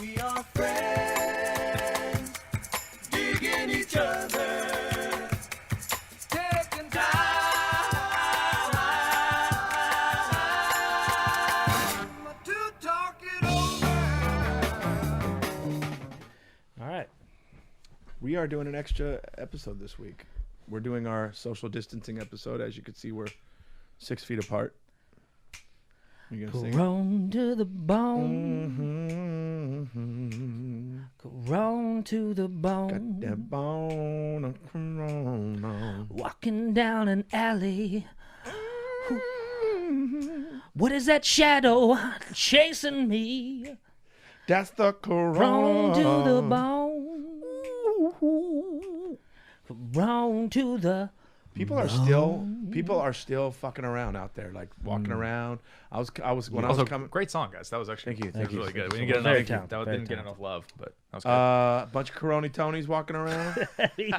We are friends, digging each other, taking time to talk it over. All right. We are doing an extra episode this week. We're doing our social distancing episode. As you can see, we're 6 feet apart. You gonna sing? Corona to the bone. Corona to the bone. Got that bone of Corona. Walking down an alley. What is that shadow chasing me? That's the Corona. Corona to the bone. Corona to the. People are still fucking around out there, like walking around. I was when I was coming. Great song, guys. That was actually Thank you. that was really good. We didn't get Very enough. talented, That very didn't get talented. enough love, but that was good. Bunch of Coroni Tonys walking around,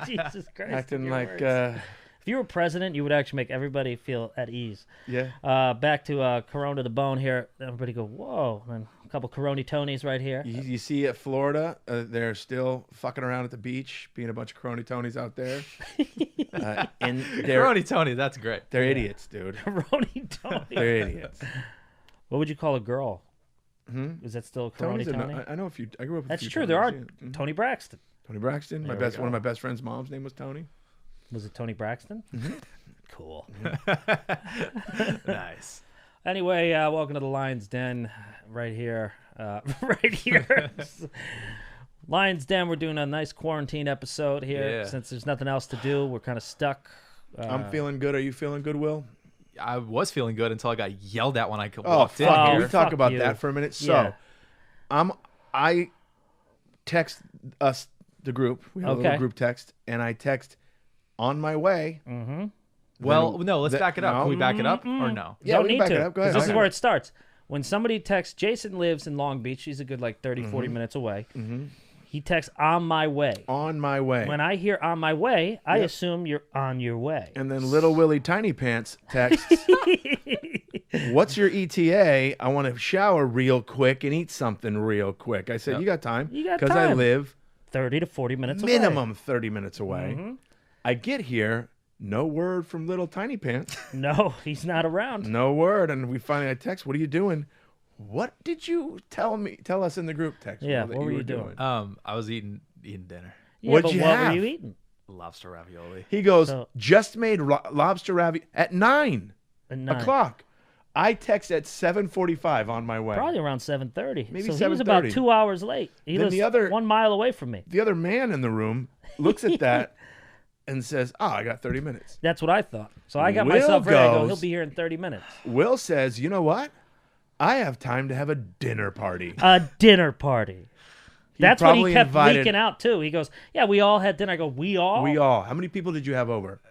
Jesus Christ. acting your like words. If you were president, you would actually make everybody feel at ease. yeah. Back to Corona to the bone here. Everybody go, whoa. And a couple Coroni Tonys right here. You see at Florida, they're still fucking around at the beach, being a bunch of Coroni Tonys out there. And Coroni Tony, that's great. they're idiots, dude. Coroni Tony. They're idiots. What would you call a girl? Is that still a Coroni Tony's Tony? I know a few. I grew up with That's a few true. There are Tonys, yeah. Mhm. Tony Braxton. Tony Braxton. There we One go. of my best friend's mom's name was Tony. Was it Tony Braxton? Cool. Nice. Anyway, welcome to the Lion's Den right here. Right here. Lion's Den, we're doing a nice quarantine episode here. Yeah. Since there's nothing else to do, we're kind of stuck. I'm feeling good. Are you feeling good, Will? I was feeling good until I got yelled at when I Oh, walked in fuck. Oh, We here. talk fuck about you. that for a minute. So, Yeah. I text us, the group. We have a Okay. little group text, and I text on my way. Mm-hmm. Well, no, let's back it up. no. Can we back it up or no? Yeah, Don't we can need back to. it up. Go 'cause ahead. This is where it starts. When somebody texts, Jason lives in Long Beach. He's a good 30, 40 minutes away. Mm-hmm. He texts on my way. On my way. When I hear on my way, I Yep. assume you're on your way. And then Little Willie Tiny Pants texts, "What's your ETA? I want to shower real quick and eat something real quick." I said, Yep. "You got time?" You got Because I time. live 30 to 40 minutes away. minimum 30 minutes away. Mm-hmm. I get here, no word from Little Tiny Pants. No, he's not around. No word. And we finally I text, "What are you doing?" "What did you tell us in the group text?" Yeah, Will, that what were you you doing? I was eating dinner. Yeah, What'd but you what have? were you eating? Lobster ravioli. He goes, So- "Just made lobster ravioli at 9 At 9. o'clock." I text at 7:45 on my way. Probably around 7:30. Maybe so he was about 7:30. 2 hours late. He Then lives the other- 1 mile away from me. The other man in the room looks at that and says, "Oh, I got 30 minutes." That's what I thought. So I got Will myself ready. I go, goes- he'll be here in 30 minutes. Will says, "You know what? I have time to have a dinner party." A dinner party. That's what he probably kept invited- leaking out, too. He goes, yeah, we all had dinner. I go, we all? We all. How many people did you have over?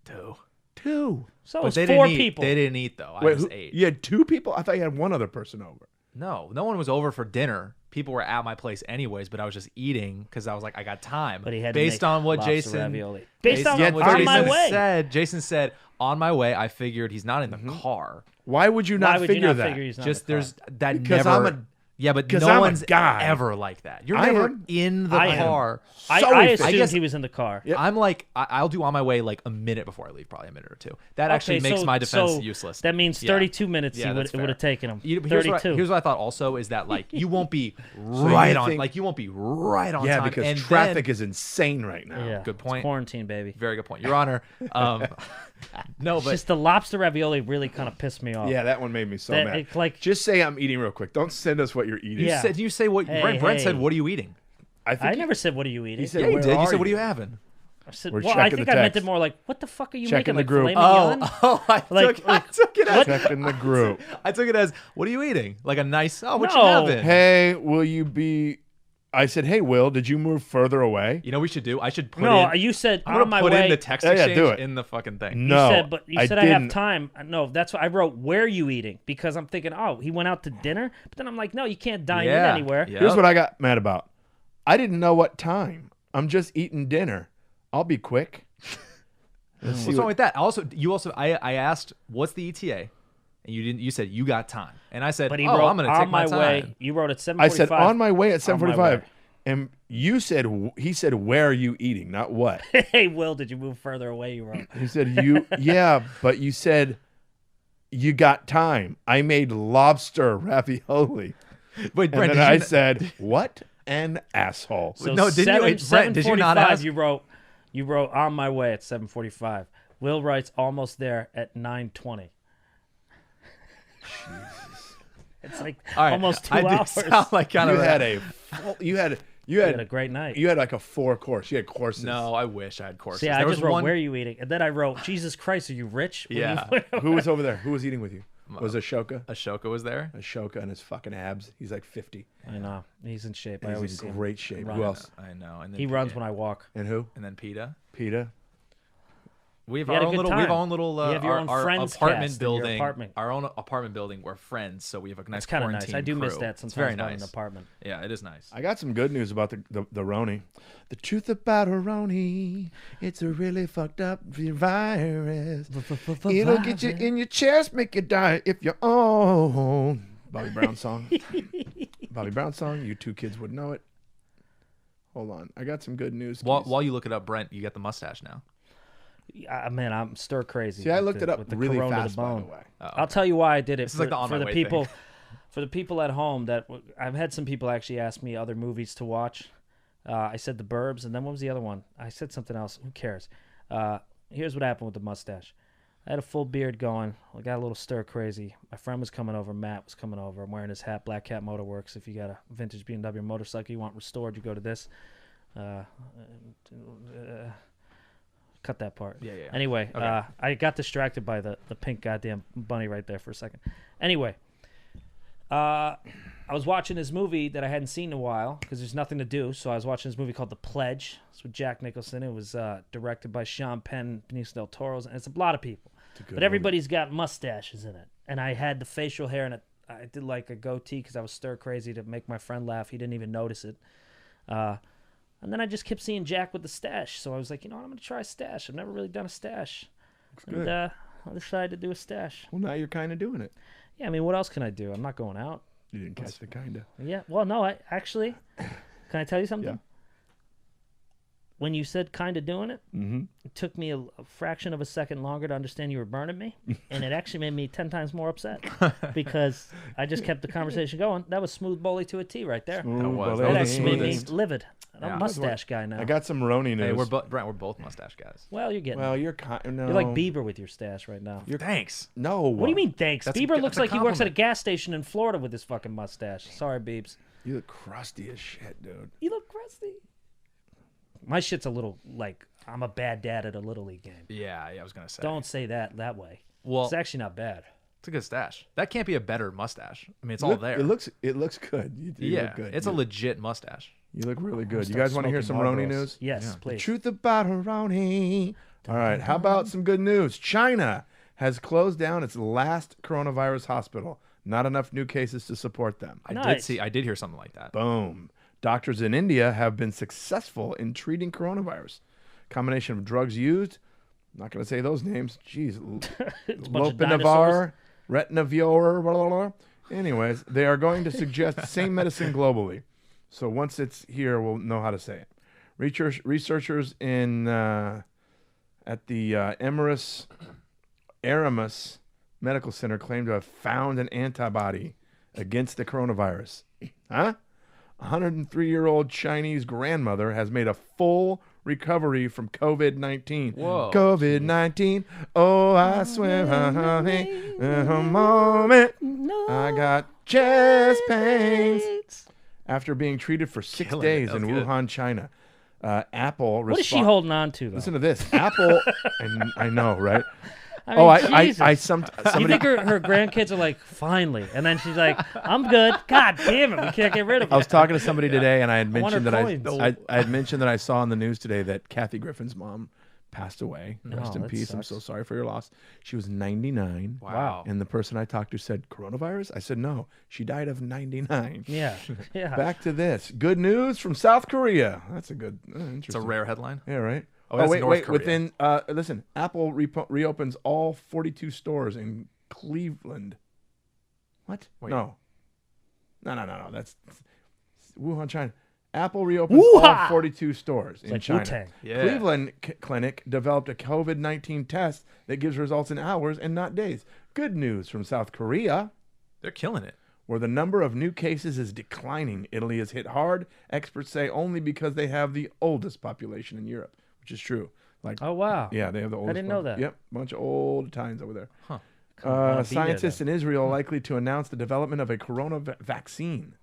2. 2. So it But was they 4 didn't eat. people. They didn't eat though. I Wait, just ate. you had 2 people? I thought you had one other person over. No one was over for dinner. People were at my place anyways, but I was just eating because I was like, I got time. But he had based to make on what lobster Jason ravioli. Based on Yeah, what on on my Jason way. said. Jason said on my way. I figured he's not in the car. Why would you Why not would you figure not that? figure he's not Just in the there's car? that Because never. I'm a- yeah, but because no I'm a one's guy. ever like that. You're I never am. in the I am. car. So I efficient. assumed guess- he was in the car. Yep. I'm like, I'll do on my way like a minute before I leave, probably a minute or two. That actually Okay, makes so- my defense so useless. That means Yeah. 32 minutes Yeah, it that's would have fair. taken him. Here's 32. what I thought also is that like you won't be you right on think- like you won't be right on Yeah, time. because and traffic then, is insane right now. yeah. Good point. It's quarantine, baby. very good point, Your Honor. No, It's but just the lobster ravioli really kind of pissed me off. Yeah, that one made me so That- mad. it's like- Just say I'm eating real quick. Don't send us what you're eating. Yeah. did you say what Hey, Brent said? hey. What are you eating? I think I never said, what are you eating? he said, Yeah, you "Where did. You are said, what are you having? I said, We're well, I checking think the I meant text. it more like, what the fuck are you Checking making? the Like group. filet mignon? I Like- took it as checking the group. I took it as what are you eating? Like a nice what you No. having? Hey, will you be? I said, "Hey, Will, did you move further away?" You know what we should do? I should put No, in. you said I'm gonna on my put way. in the text Yeah, exchange do it. in the fucking thing. You No, said, but you said I didn't. have time. No, that's what I wrote. Where are you eating? Because I'm thinking, oh, he went out to dinner. But then I'm like, no, you can't dine in Yeah. anywhere. Yeah. Here's what I got mad about. I didn't know what time. I'm just eating dinner. I'll be quick. Let's see What's wrong what- with that? I asked, what's the ETA? And you didn't. You said you got time, and I said, But he "Oh, wrote I'm going to on take my time." way. You wrote at 7:45. I said on my way at On my 7:45, way. and you said he said where are you eating, not what. Hey, Will, did you move further away? You wrote. He said you yeah, but you said you got time. I made lobster ravioli, Wait, and Brent, then did I you, said what an asshole. So No, didn't you- wait, Brent, did you not 7:45, ask? You wrote on my way at 7:45. Will writes almost there at 9:20. It's like all right, almost 2 I did hours. sound like kind You of had a full, you had had a great night. You had like a 4-course. You had courses. No, I wish I had courses. See, I There was just wrote one. where are you eating, and then I wrote, Jesus Christ, are you rich? When Yeah. you- Who was over there? Who was eating with you? Was Ashoka? Ashoka was there. Ashoka and his fucking abs. He's like 50. I know he's in shape. I always He's see in him great shape. run. Who else? I know. And then He runs when I walk. And who? And then PETA. PETA. We have You had our a own good little. We have time. our own little. You have your own our friends apartment cast in your building. apartment. Our own apartment building. We're friends, so we have a nice. It's kind of nice. quarantine I do miss crew. that It's sometimes. very about nice. An apartment. Yeah, it is nice. I got some good news about the Roni. The truth about a Roni, it's a really fucked up virus. It'll get you in your chest, make you die if you own. Bobby Brown song. Bobby Brown song. You two kids would know it. Hold on. I got some good news. While you look it up, Brent, you got the mustache now. Man, I'm stir crazy. See, I with looked the- it up with the really corona to fast, the by bone. the way. I'll tell you why I did it. This is like the On for My the Way people, thing. for the people at home that I've had some people actually ask me other movies to watch. I said The Burbs, and then what was the other one? I said something else. Who cares? Here's what happened with the mustache. I had a full beard going. I got a little stir crazy. My friend was coming over. Matt was coming over. I'm wearing his hat. Black Cat Motorworks. If you got a vintage BMW motorcycle you want restored, you go to this. Cut that part. Yeah. Anyway, Okay. I got distracted by the pink goddamn bunny right there for a second. Anyway, I was watching this movie that I hadn't seen in a while because there's nothing to do. So I was watching this movie called The Pledge. It's with Jack Nicholson. It was directed by Sean Penn, Benicio del Toro, and it's a lot of people. But everybody's got mustaches in it. And I had the facial hair, and I did like a goatee because I was stir crazy to make my friend laugh. He didn't even notice it. And then I just kept seeing Jack with the stash. So I was like, you know what, I'm going to try a stash. I've never really done a stash. good. And I decided to do a stash. Well, now you're kind of doing it. Yeah, I mean, what else can I do? I'm not going out. You didn't catch the kind of. Yeah, well, no, I actually, can I tell you something? Yeah. When you said kind of doing it, Mm-hmm. it took me a fraction of a second longer to understand you were burning me. And it actually made me 10 times more upset because I just kept the conversation going. That was smooth bully to a T right there. was. It That was the actually made me smoothest. livid. I'm Yeah. a mustache guy now. I got some Roni news. Hey, Brent, we're both mustache guys. Well, you're getting Well, you're kind. No. You're like Bieber with your stash right now. Thanks. No. What do you mean, thanks? That's Bieber a looks like he works at a compliment. gas station in Florida with his fucking mustache. Sorry, Biebs. You look crusty as shit, dude. You look crusty. My shit's a little like I'm a bad dad at a little league game. Yeah, I was gonna say. Don't say that way. Well, It's actually not bad. it's a good stash. That can't be a better mustache. I mean, it's You all look- there. It looks good. You yeah, look good. it's you, a legit mustache. You look really good. You Start guys want to hear some smoking Roni Marlboros. news? Yes, please. Truth about a Roni. All right. How about some good news? China has closed down its last coronavirus hospital. Not enough new cases to support them. Nice. I did hear something like that. Boom. Doctors in India have been successful in treating coronavirus. Combination of drugs used. I'm not going to say those names. Jeez. It's a bunch of Lopinavir, Retinavir, blah, blah, blah. Anyways, they are going to suggest the same medicine globally. So once it's here, we'll know how to say it. Researchers in at the Aramus Medical Center claim to have found an antibody against the coronavirus. Huh? A 103-year-old Chinese grandmother has made a full recovery from COVID-19. Whoa. COVID-19. Oh, I swear, honey, in a moment, I got chest pains. After being treated for 6 Killing it. days That in was good. Wuhan, China, Apple. What is she holding on to, though? Listen to this. Apple. I know, right? I mean, Jesus. I You somebody. think her grandkids are like, finally? And then she's like, I'm good. God damn it. We can't get rid of it. I was talking to somebody today, and I had want her mentioned that coins. I had mentioned that I saw on the news today that Kathy Griffin's mom passed away. Rest in that peace. I'm sucks. so sorry for your loss. She was 99. Wow. And the person I talked to said, coronavirus? I said, no. She died of 99. Yeah. Yeah. Back to this. Good news from South Korea. That's a good, interesting. It's a rare headline. Yeah, right? Oh, that's wait, North wait. Korea. Within, listen, Apple reopens all 42 stores in Cleveland. What? Wait. No. That's Wuhan, China. Apple reopens all Woo-ha! 42 stores in like China. Wu-Tang. Yeah. Cleveland clinic developed a COVID-19 test that gives results in hours and not days. Good news from South Korea, They're killing it. where the number of new cases is declining. Italy is hit hard. Experts say only because they have the oldest population in Europe, which is true. Like, Oh wow. yeah, they have the oldest. didn't know that. Yep, bunch of old Italians over there. Huh. Wanna be there, Scientists though. in Israel are likely to announce the development of a corona vaccine.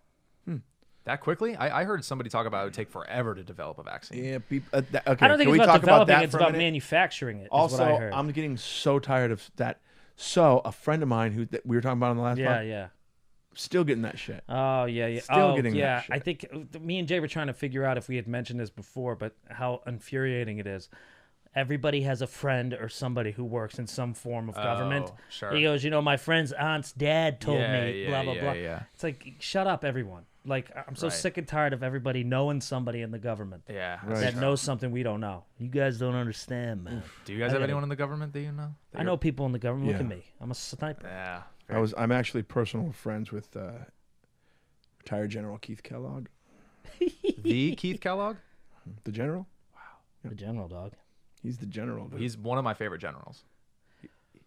That quickly? I heard somebody talk about it would take forever to develop a vaccine. Yeah, people. Okay, I don't can think we it's about talk developing. that It's for a about minute? manufacturing it. Is Also, what I heard. I'm getting so tired of that. So, a friend of mine that we were talking about on the last yeah, pod, yeah. still getting that shit. Oh yeah. Still oh getting that yeah. shit. I think me and Jay were trying to figure out if we had mentioned this before, but how infuriating it is. Everybody has a friend or somebody who works in some form of government. Sure. He goes, my friend's aunt's dad told me, blah blah blah. Yeah. It's like, shut up, everyone. Like, I'm so Right. sick and tired of everybody knowing somebody in the government Yeah. Right. that knows something we don't know. You guys don't understand, man. Do you guys have anyone in the government that you know? I know people in the government. Look Yeah. at me. I'm a sniper. Yeah. I'm actually personal friends with retired General Keith Kellogg. The Keith Kellogg? The general? The general dog. He's the general, dude. He's one of my favorite generals.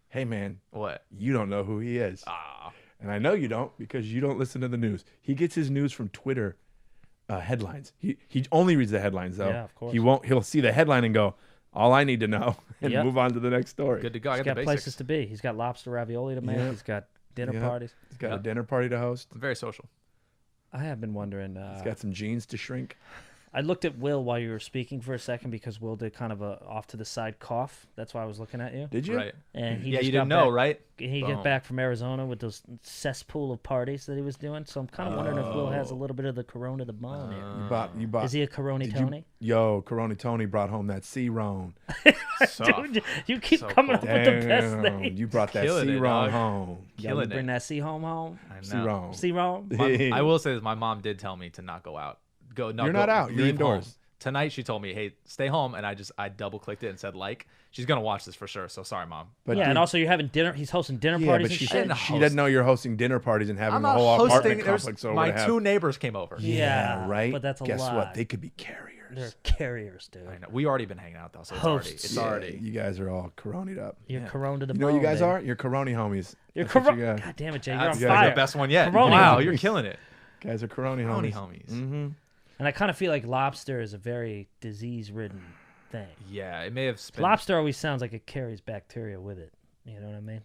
Hey, man, What? you don't know who he is. Ah. And I know you don't because you don't listen to the news. He gets his news from Twitter headlines. He only reads the headlines, though. Yeah, of course. He'll see the headline and go, all I need to know, and Yep. move on to the next story. Good to go. I He's got got the places basics. to be. He's got lobster ravioli to make. Yeah. He's got dinner Yeah. parties. He's got a Yep. dinner party to host. I'm very social. I have been wondering. He's got some jeans to shrink. I looked at Will while you were speaking for a second because Will did kind of a off to the side cough. That's why I was looking at you. Did you? Right. And he Yeah, just you got didn't know, back- right? He Boom. got back from Arizona with those cesspool of parties that he was doing. So I'm kind of wondering if Will has a little bit of the Corona the bone here. You bought. Is he a Coroni did Tony? Coroni Tony brought home that C-Ron. Dude, you keep So coming cool. up with the best Damn, names. you brought that Killing it, C-Ron dog. home. Yeah, Killing bring it. that C home. I know. C-Ron. C Rome. I will say this: my mom did tell me to not go out. No, You're not out. You're leave home. indoors. Tonight she told me, "Hey, stay home," and I double clicked it and said like. She's gonna watch this for sure. So sorry, mom. But Yeah, and dude, also you're having dinner. He's hosting dinner yeah, parties but and she shit. said didn't she host. doesn't know you're hosting dinner parties and having I'm the not whole hosting. apartment There's complex over my to have. two neighbors came over. Yeah, right. but that's a Guess lie. what? They could be carriers. They're carriers, dude. I know. We already been hanging out though, so Hosts. it's Yeah, already. You guys are all coronied up. You're Yeah. Corona to the You bone. know what you guys baby. are? You're Coroni homies. You're That's what Corona. you got. God damn it, Jay. You're That's on you fire. the best one yet. Coroni Wow, homies. you're killing it. Guys are Coroni Brownie homies. homies. Mm-hmm. And I kind of feel like lobster is a very disease-ridden thing. Yeah, it may have been. Lobster always sounds like it carries bacteria with it. You know what I mean?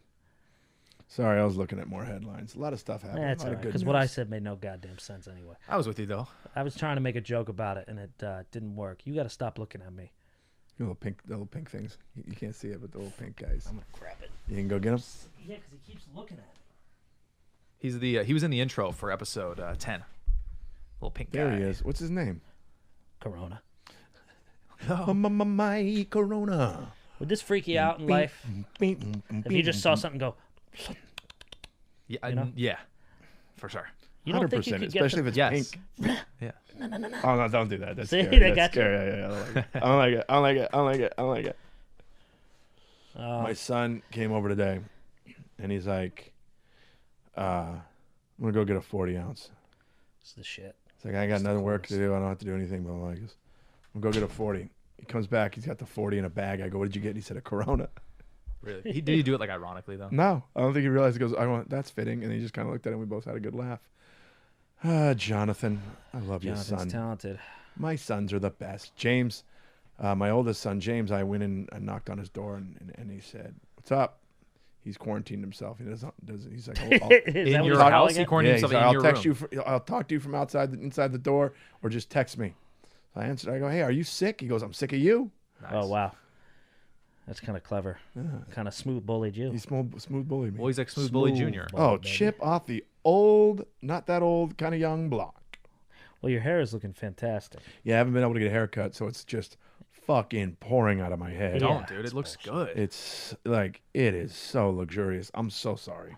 Sorry, I was looking at more headlines. A lot of stuff happening. That's a all lot right. of good Because what I news. said made no goddamn sense anyway. I was with you though. I was trying to make a joke about it, and it didn't work. You got to stop looking at me. The little pink things. You can't see it, but the little pink guys. I'm gonna grab it. You can go get them. Yeah, because he keeps looking at me. He's the he was in the intro for episode 10. Little pink guy. There he is. What's his name? Corona. My Corona. Would this freak you out in life if you just saw something go? Yeah, You know? yeah, for sure. You don't think you 100%, could get especially the, if it's Yes. pink. Yeah. Oh no! Don't do that. That's See, scary. they That's got you. scary. Yeah, I don't like it. I don't like it. I don't like it. I don't like it. My Oh, son came over today, and he's like, "I'm gonna go get a 40 ounce." it's the shit. It's like I got nothing work to do. I don't have to do anything. But I'm like, I'm gonna go get a 40. He comes back. He's got the 40 in a bag. I go, "What did you get?" He said, "A Corona." Really? Did he do it like ironically though? No, I don't think he realized. He goes, "I want that's fitting," and he just kind of looked at it. and We both had a good laugh. Jonathan, I love you, Jonathan's son. talented. My sons are the best. James, my oldest son, James, I went in and knocked on his door and he said, "What's up?" He's quarantined himself. He doesn't. He's like, Is that In what your he's house, calling he it? quarantined he's himself like, in I'll your text room. you. I'll talk to you from inside the door, or just text me. So I answered. I go, "Hey, are you sick?" He goes, "I'm sick of you." Nice. Oh wow, that's kind of clever. Kind of smooth bullied you. He smooth bullied me. Well, he's like Smooth Bully Smooth. Jr. Oh, baby. chip off the old, not that old, kind of young block. Well, your hair is looking fantastic. Yeah, I haven't been able to get a haircut, so it's just fucking pouring out of my head. Yeah. Don't, dude. It looks good. It's like it is so luxurious. I'm so sorry.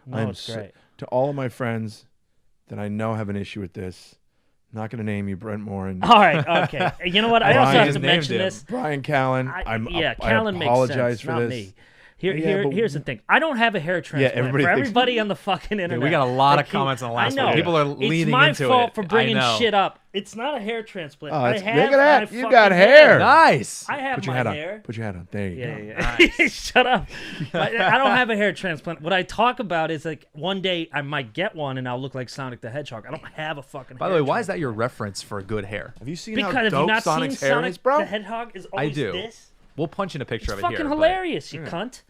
No, I'm it's so- great. To all of my friends that I know have an issue with this, I'm not going to name you, Brent Morin, All right, okay. You know what? I also Brian have to named mention him. this. Brian Callen. I I Callen makes apologize sense, for not this. me. Here's the thing. I don't have a hair transplant. everybody For thinks- everybody on the fucking internet. we got a lot that of comments on the last I know. one. People are leaning It's my into fault it. for I bringing know. shit up. It's not a hair transplant. Oh, I look have at that. my You fucking got hair. Nice. I have Put your my hat hair. on. Put your hat on. There you go. Yeah. Shut up. I don't have a hair transplant. What I talk about is like one day I might get one and I'll look like Sonic the Hedgehog. I don't have a fucking By the way, why is that your reference for good hair? Have you seen Because how have you dope not Sonic's seen hair Sonic is, bro? the Hedgehog is always do. this? We'll punch in a picture It's of it here. fucking but- hilarious, you cunt.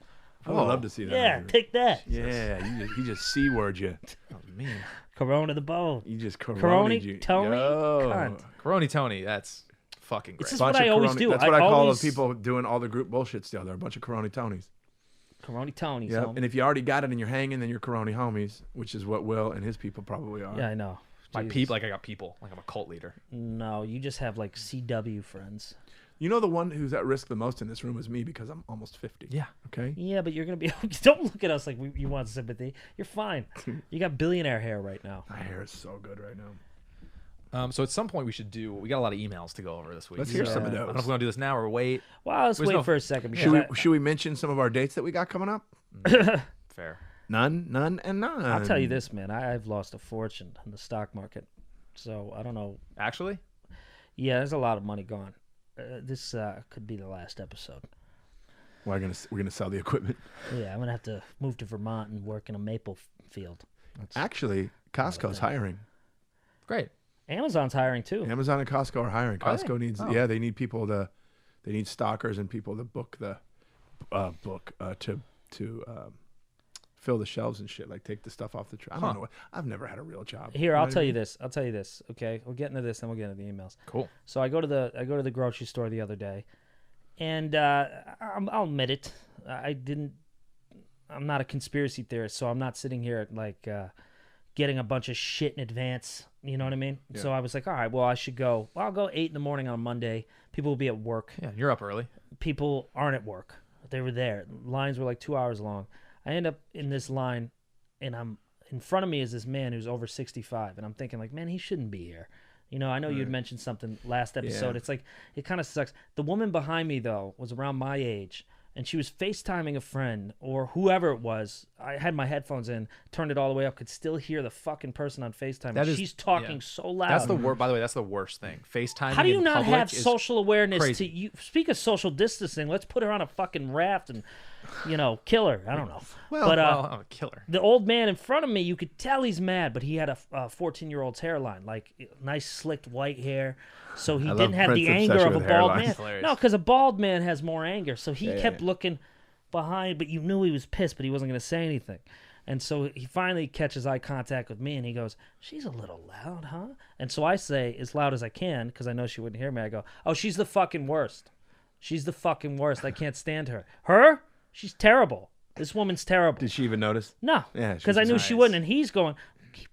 I would love to see that. Yeah, take that. Yeah, he just C-word you. Oh, man. Corona the bone. You just Coroni, you. Tony, Yo. cunt. Coroni Tony, that's fucking great. It's just Bunch what I of always Coroni- do. That's I what I call always- the people doing all the group bullshit still. They're a bunch of Coroni Tonys. Coroni Tony. Yeah, and if you already got it and you're hanging, then you're Coroni homies, which is what Will and his people probably are. Yeah, I know. My Jesus. people, like I got people, like I'm a cult leader. No, you just have like CW friends. You know the one who's at risk the most in this room is me because I'm almost 50. Yeah. Okay? Yeah, but you're gonna be. Don't look at us like you want sympathy. You're fine. You got billionaire hair right now. My hair is so good right now. So at some point we got a lot of emails to go over this week. Let's hear some of I don't know if those. we're gonna do this now or wait. Well, let's There's wait no- for a second. Because Should we mention some of our dates that we got coming up? Fair. None, and none. I'll tell you this, man. I've lost a fortune in the stock market, so I don't know. Actually, Yeah, there's a lot of money gone. This could be the last episode. We're gonna sell the equipment. Yeah, I'm gonna have to move to Vermont and work in a maple field. Actually, Costco's hiring. great. Amazon's hiring too. Amazon and Costco are hiring. Are Costco they? needs Oh. they need people to they need stockers and people to book the to fill the shelves and shit, like take the stuff off the I don't know. I've never had a real job. Here, You know I'll what I tell you mean? this. I'll tell you this. Okay, we'll get into this, and we'll get into the emails. Cool. So I go to the grocery store the other day, and I'll admit it. I'm not a conspiracy theorist, so I'm not sitting here like getting a bunch of shit in advance. You know what I mean? Yeah. So I was like, all right, well, I should go. Well, I'll go 8 in the morning on Monday. People will be at work. Yeah, you're up early. People aren't at work. They were there. Lines were like 2 hours long. I end up in this line, and I'm in front of me is this man who's over 65, and I'm thinking like, man, he shouldn't be here. You know, I know you'd mentioned something last episode. Yeah. It's like it kind of sucks. The woman behind me though was around my age, and she was FaceTiming a friend or whoever it was. I had my headphones in, turned it all the way up, could still hear the fucking person on FaceTime. That is- She's talking yeah. so loud. That's the worst. By the way, that's the worst thing. FaceTime. How do you not have is social awareness crazy. to you speak of social distancing? Let's put her on a fucking raft and, kill her. I don't know. Well, but Well, I'm a killer. the old man in front of me, you could tell he's mad, but he had a 14-year-old's hairline, like nice slicked white hair. So he love didn't have the Brent's anger obsession of a with bald hairlines. man. Hilarious. No, because a bald man has more anger. So he Yeah, kept yeah. looking behind, but you knew he was pissed, but he wasn't going to say anything. And so he finally catches eye contact with me, and he goes, "She's a little loud, huh?" And so I say, as loud as I can, because I know she wouldn't hear me, I go, "Oh, she's the fucking worst. She's the fucking worst. I can't stand her. Her? She's terrible. This woman's terrible." Did she even notice? No, Yeah, because I she's knew nice. she wouldn't. And he's going,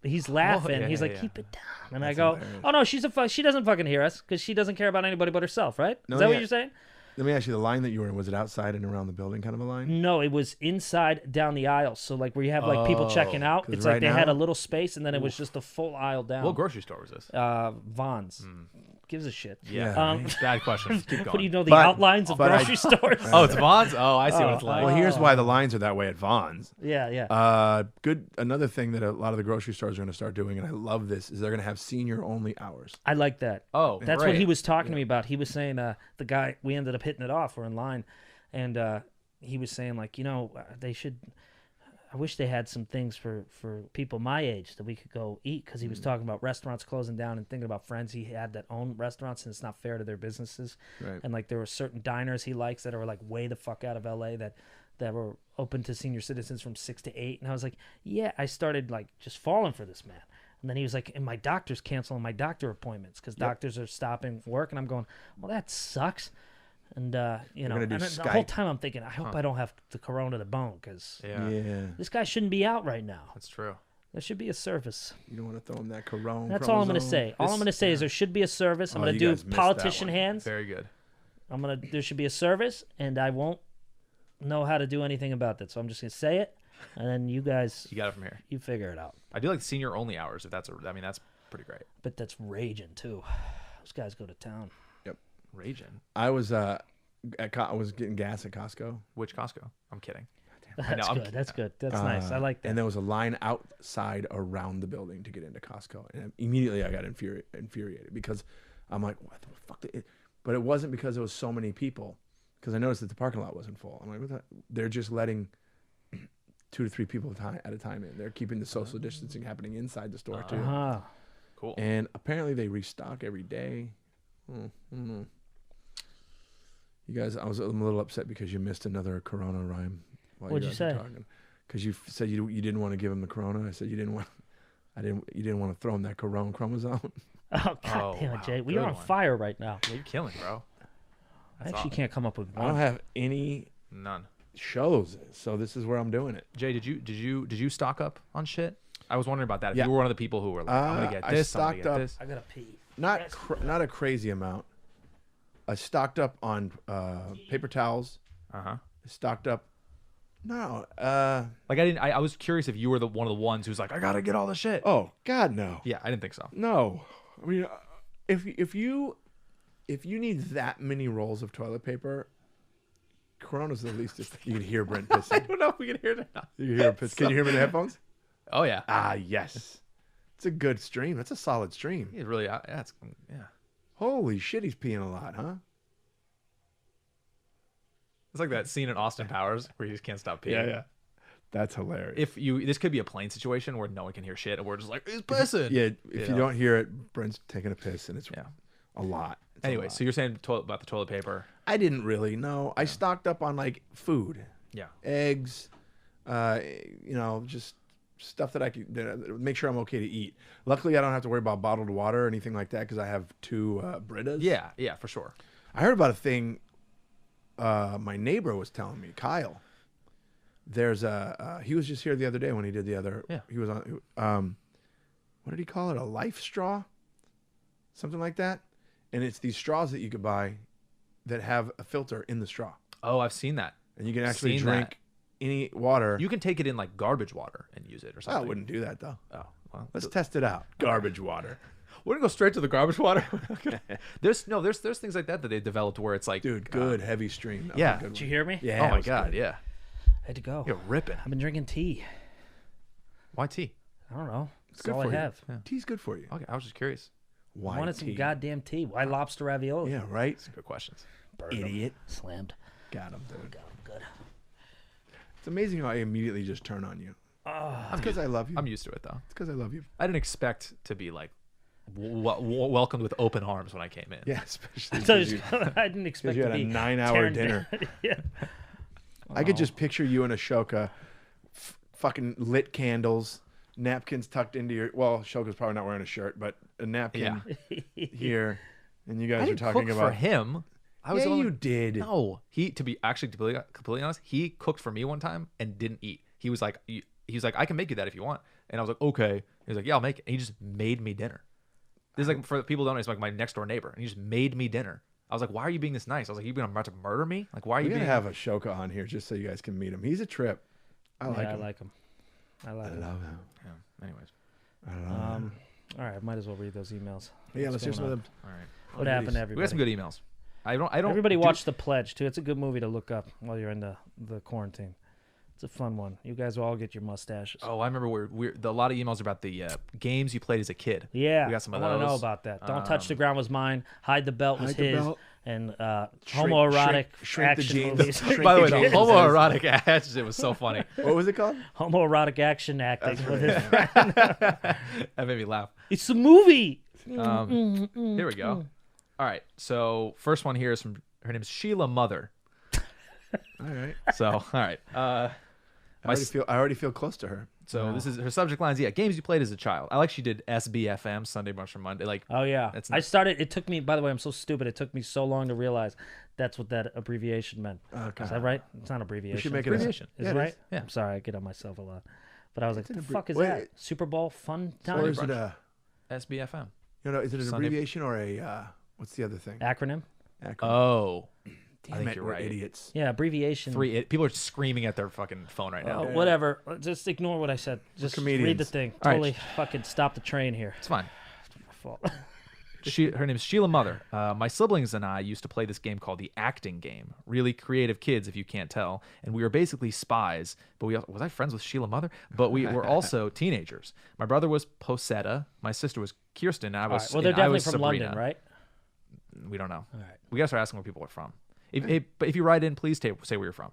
he's laughing. yeah, he's like, yeah. "Keep it down." And I go, "Oh no, she doesn't fucking hear us because she doesn't care about anybody but herself, right?" No, Is that yeah. what you're saying? Let me ask you, the line that you were in, was it outside and around the building kind of a line? No, it was inside down the aisle. So like where you have like people checking out, 'cause it's like right they had now- a little space and then it was just a full aisle down. What grocery store was this? Vons. Gives a shit. Yeah. Bad question. Keep going. What do you know the But- outlines of but I- grocery stores? Oh, it's Vaughn's. Oh, I see what it's like. Well, here's why the lines are that way at Vaughn's. Yeah, yeah. Good. Another thing that a lot of the grocery stores are going to start doing, and I love this, is they're going to have senior-only hours. I like that. Oh, That's great. what he was talking to me about. He was saying the guy, we ended up hitting it off. We're in line, and he was saying like, they should. I wish they had some things for people my age that we could go eat, because he was talking about restaurants closing down and thinking about friends he had that own restaurants, and it's not fair to their businesses. Right. And like there were certain diners he likes that are like way the fuck out of LA that were open to senior citizens from 6 to 8. And I was like, yeah, I started like just falling for this man. And then he was like, and my doctor's canceling my doctor appointments because doctors are stopping work. And I'm going, well, that sucks. And, gonna do and the Skype. whole time I'm thinking, I hope I don't have the corona to bone, because Yeah, this guy shouldn't be out right now. that's true. There should be a service. You don't want to throw him that corona. That's all I'm going to chromosome. say. All I'm going to say is there should be a service. I'm Oh, going you to guys do missed politician that one. hands. Very good. There should be a service, and I won't know how to do anything about that. So I'm just going to say it, and then you guys, You got it from here. you figure it out. I do like senior only hours. If that's that's pretty great. But that's raging, too. Those guys go to town. Raging. I was I was getting gas at Costco. Which Costco? I'm kidding. That's I'm good. kidding. That's good. That's nice. I like that. And there was a line outside around the building to get into Costco, and immediately I got infuriated because I'm like, what the fuck? But it wasn't because there was so many people, because I noticed that the parking lot wasn't full. I'm like, what the? They're just letting 2 to 3 people at a time in. They're keeping the social distancing happening inside the store too. Cool. And apparently they restock every day. I don't know. You guys, I'm a little upset because you missed another Corona rhyme. What'd you say? Because you said you didn't want to give him the Corona. I said you didn't want. You didn't want to throw him that Corona chromosome. Oh, God damn it, Jay. We are on fire right now. Yeah, you're killing, bro. I actually can't come up with I don't one. have any None. shows, so this is where I'm doing it. Jay, did you stock up on shit? I was wondering about that. If Yeah. you were one of the people who were like, I'm gonna get this, I'm gonna stocked get up. this. I gotta pee. Not a crazy amount. I stocked up on paper towels. Uh-huh. I stocked up. No. Like I was curious if you were one of the ones who's like, I gotta get all the shit. Oh God, no. Yeah, I didn't think so. No. I mean, if you need that many rolls of toilet paper, Corona's the least. You can hear Brent pissing. I don't know if we can hear it or not. You can hear him piss. Can you hear me in the headphones? Oh yeah. Ah, yes. It's a good stream. That's a solid stream. It's really yeah. Holy shit, he's peeing a lot, huh? It's like that scene in Austin Powers where you just can't stop peeing. That's hilarious. This could be a plane situation where no one can hear shit and we're just like, he's pissing. If you don't hear it, Brent's taking a piss, and it's a lot. It's a Anyway, lot. so you're saying about the toilet paper. I didn't really know. I stocked up on like food, Yeah. eggs, just stuff that I could make sure I'm okay to eat. Luckily, I don't have to worry about bottled water or anything like that because I have 2 Britas. Yeah, for sure. I heard about a thing. My neighbor was telling me, Kyle. There's he was just here the other day when he did the other. Yeah. He was on. What did he call it? A life straw, something like that. And it's these straws that you could buy that have a filter in the straw, Oh, I've seen that. and you can actually Seen drink any water. You can take it in like garbage water and use it or I something. wouldn't do that though. Oh, well. Let's test it out. Garbage water. We're gonna go straight to the garbage water. there's things like that they developed where it's like, Dude, good heavy stream. That was yeah. a good Did you one. hear me? Yeah. Oh it my was god, good. yeah. I had to go. You're ripping. I've been drinking tea. Why tea? I don't know. That's good all for I you. have. Tea's good for you. Okay, I was just curious. Why I wanted tea? some goddamn tea. Why lobster ravioli? Yeah, right. Good questions. Idiot. Slammed. Got him, dude. Got 'em good. It's amazing how I immediately just turn on you. It's because I love you. I'm used to it though. It's because I love you. I didn't expect to be like welcomed with open arms when I came in. Yeah, especially So 'cause you, I didn't expect you to had a be 9-hour tearing dinner. down. Yeah. I could just picture you in Ashoka, fucking lit candles, napkins tucked into your. Well, Ashoka's probably not wearing a shirt, but a napkin here, and you guys I are didn't talking cook about. for him. I was Yeah, the one you did. No, to be completely honest, he cooked for me one time and didn't eat. He was like, I can make you that if you want, and I was like, okay. He was like, yeah, I'll make it. And he just made me dinner. This is like, for people who don't know, it's like my next door neighbor, and he just made me dinner. I was like, why are you being this nice? I was like, you been about to murder me? Like, why are We're you gonna being? have Ashoka on here just so you guys can meet him. He's a trip. I like I him. like him. I like I him. love him. Yeah. Anyways, I love him. All right, might as well read those emails. Yeah, let's hear What's some of going them. all right. What happened to We got some everybody? good emails. I don't. Everybody do- watch The Pledge too. It's a good movie to look up while you're in the quarantine. It's a fun one. You guys will all get your mustaches. Oh, I remember a lot of emails about the games you played as a kid. Yeah, we got some of I want to know those. about that. Don't Touch the Ground was mine. Hide the Belt was Hide the his. Belt. And homoerotic shrink the action jeans. movies. Shrink By the way, the the jeans. homoerotic action it was so funny. What was it called? Homoerotic action acting with his That made me laugh. It's a movie. Here we go. All right. So first one here is from her name is Sheila Mother. All right. So all right. I already feel close to her. So this is her subject lines. Yeah, games you played as a child. I like she did SBFM, Sunday Brunch from Monday. Like, Oh yeah, That's I not- started. It took me. By the way, I'm so stupid. It took me so long to realize that's what that abbreviation meant. Okay. Is that right? It's not abbreviation. We should make it abbreviation. Is Yeah, it it right? is. Yeah. I'm sorry. I get on myself a lot. But I was like, an the abbrevi- fuck is wait, that? Super Bowl fun Or time? is it a? SBFM. Is it an Sunday- abbreviation or a? What's the other thing? Acronym? Acronym. Oh, Damn I think it, you're we're right. idiots. Yeah, abbreviation. People are screaming at their fucking phone right now. Oh, whatever. Just ignore what I said. Just read the comedians. thing. All right. Totally fucking stop the train here. It's fine. My fault. Her name is Sheila Mother. My siblings and I used to play this game called the acting game. Really creative kids, if you can't tell. And we were basically spies. But was I friends with Sheila Mother? But we were also teenagers. My brother was Posetta. My sister was Kirsten. And I was. All right. Well, they're and I definitely was from Sabrina. London, right? We don't know. All right. We gotta start asking where people are from. But if you write in, please say where you're from.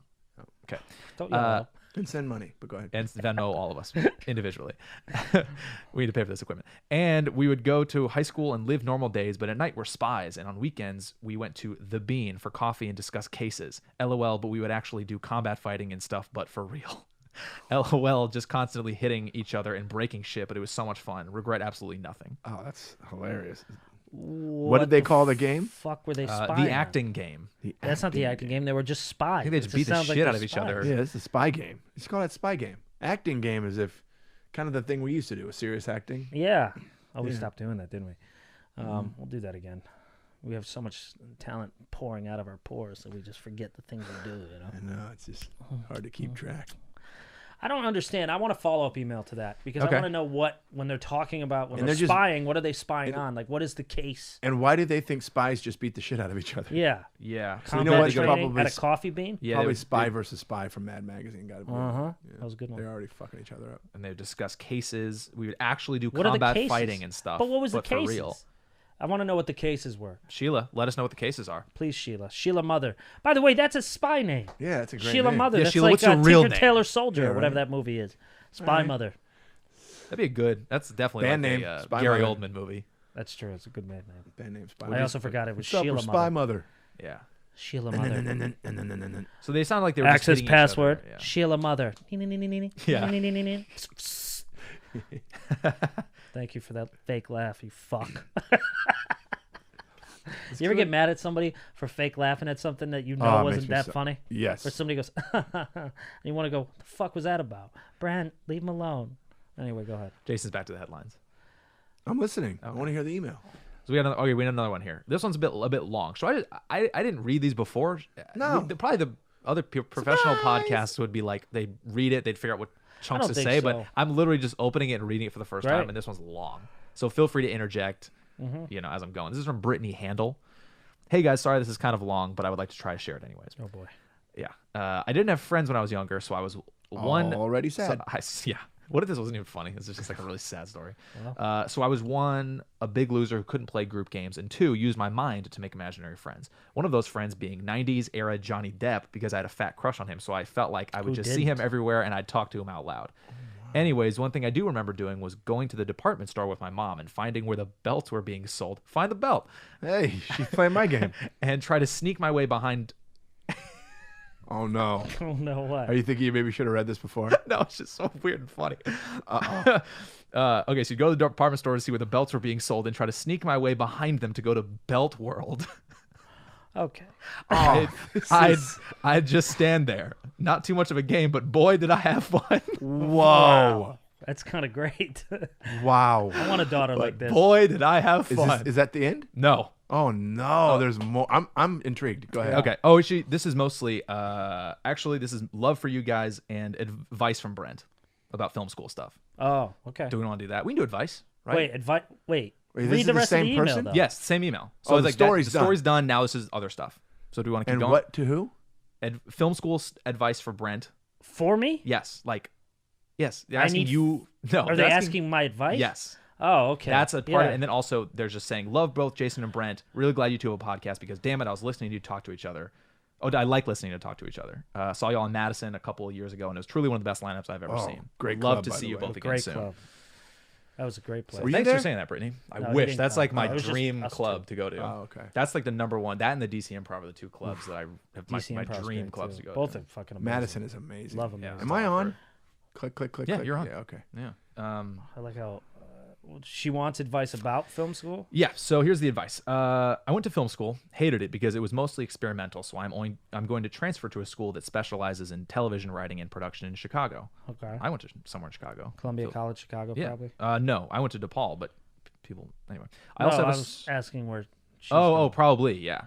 Okay. Don't yell at them. And send money, but go ahead. And Venmo all of us individually. We need to pay for this equipment. And we would go to high school and live normal days, but at night we're spies. And on weekends, we went to The Bean for coffee and discuss cases. LOL, but we would actually do combat fighting and stuff, but for real. LOL, just constantly hitting each other and breaking shit, but it was so much fun. Regret absolutely nothing. Oh, that's hilarious. What did they call the game? Fuck, were they spying? The on? acting game. That's not the acting game. They were just spies. I think they just beat the shit out of each other. Yeah, it's a spy game. You should call that spy game. Acting game is if kind of the thing we used to do, a serious acting. Yeah. Oh, we Yeah. stopped doing that, didn't we? We'll do that again. We have so much talent pouring out of our pores that we just forget the things we do, you know? I know, it's just hard to keep track. I don't understand. I want a follow-up email to that because Okay. I want to know when they're talking about, when And they're they're just- spying, what are they spying on? Like, what is the case? And why do they think spies just beat the shit out of each other? Yeah. Yeah. So you know Combat what? training Probably at a coffee bean? Yeah, Probably they- Spy versus Spy from Mad Magazine. Got to be. Uh-huh. Yeah. That was a good one. They're already fucking each other up. and they would discuss cases. We would actually do What are the combat cases? fighting and stuff. But what was the for cases? real. I want to know what the cases were. Sheila, let us know what the cases are. Please, Sheila. Sheila Mother. By the way, that's a spy name. Yeah, that's a great Sheila name. Mother. Yeah, That's Sheila, like what's your real Tinker name? Tailor Soldier Yeah, or whatever right. that movie is. Spy right. Mother. That'd be a good. That's definitely Band like name, a Spy Gary Mother. Oldman movie. That's true. It's a good man name. Band name Spy. I also forgot it was What's up, Sheila we're Spy Mother. Mother. Yeah. Sheila Mother. Mother. So they sound like they were Access just hitting each other. password. Yeah. Sheila Mother. Yeah. Thank you for that fake laugh, you fuck. You ever get mad at somebody for fake laughing at something that you know Oh, it wasn't makes me that so- funny? Yes. Or somebody goes, and you want to go, what the fuck was that about? Brent, leave him alone. Anyway, go ahead. Jason's back to the headlines. I'm listening. I want to hear the email. So we got another, we had another one here. This one's a bit long. So I didn't read these before. No. Probably the other professional podcasts would be like they'd read it, they'd figure out what chunks don't to think say. so. But I'm literally just opening it and reading it for the first Right. time, and this one's long. So feel free to interject. Mm-hmm. You know, as I'm going. This is from Brittany Handel. Hey guys, sorry this is kind of long, but I would like to try to share it anyways. Oh, boy. Yeah. I didn't have friends when I was younger, so I was Already sad. yeah. What if this wasn't even funny? This is just like a really sad story. So I was one, a big loser who couldn't play group games, and two, used my mind to make imaginary friends. One of those friends being 90s era Johnny Depp because I had a fat crush on him, so I felt like I would Who just see him didn't? everywhere and I'd talk to him out loud. Anyways, one thing I do remember doing was going to the department store with my mom and finding where the belts were being sold. Find the belt. Hey, she's playing my game. And try to sneak my way behind. Oh no. Oh, no, what? Are you thinking you maybe should have read this before? No, it's just so weird and funny. Okay, so you go to the department store to see where the belts were being sold and try to sneak my way behind them to go to Belt World. Okay. I'd just stand there. Not too much of a game, but boy, did I have fun. Whoa. That's kind of great. Wow. I want a daughter like this. Boy, did I have Is fun. that the end? No. Oh no, there's more. I'm intrigued. Go ahead. Okay. Oh, this is mostly actually this is love for you guys and advice from Brent about film school stuff. Oh, okay. Do we want to do that? We can do advice, right? Wait, Wait, this read is the the rest of same the email, person? though. Yes, same email. So Oh, it's the like story's the done. story's done. Now this is other stuff. So do we want to keep And going? what to who? Film school advice for Brent. For me? Yes, like, yes. They're I asking need- you. No, Are they they're asking my advice? Yes, Oh, okay. that's a part of Yeah. it. And then also, they're just saying, love both Jason and Brent. Really glad you two have a podcast because, damn it, I was listening to you talk to each other. Oh, I like listening to talk to each other. Saw y'all in Madison a couple of years ago, and it was truly one of the best lineups I've ever Oh, seen. great Love club, to by see the you way. both again Great soon. club. That was a great place. Were you Thanks there? for saying that, Brittany. I No, he wish. didn't That's come. like my it was just dream us club two. to go to. Oh, okay. That's like the number one. That and the DC Improv are the two clubs that I have my DC Improv's dream great, clubs too. to go Both to. are fucking amazing. Madison is amazing. Love them. Yeah. Am I on? Click, click, click. Yeah, click. you're on. Yeah, okay. Yeah. I like how she wants advice about film school. Yeah, so here's the advice. I went to film school, hated it because it was mostly experimental, so I'm going to transfer to a school that specializes in television writing and production in Chicago. Okay. I went to somewhere in Chicago. Columbia College, Chicago, Yeah. probably. No, I went to DePaul, but people anyway. I No, also have I a was asking where she's oh, going. probably, yeah.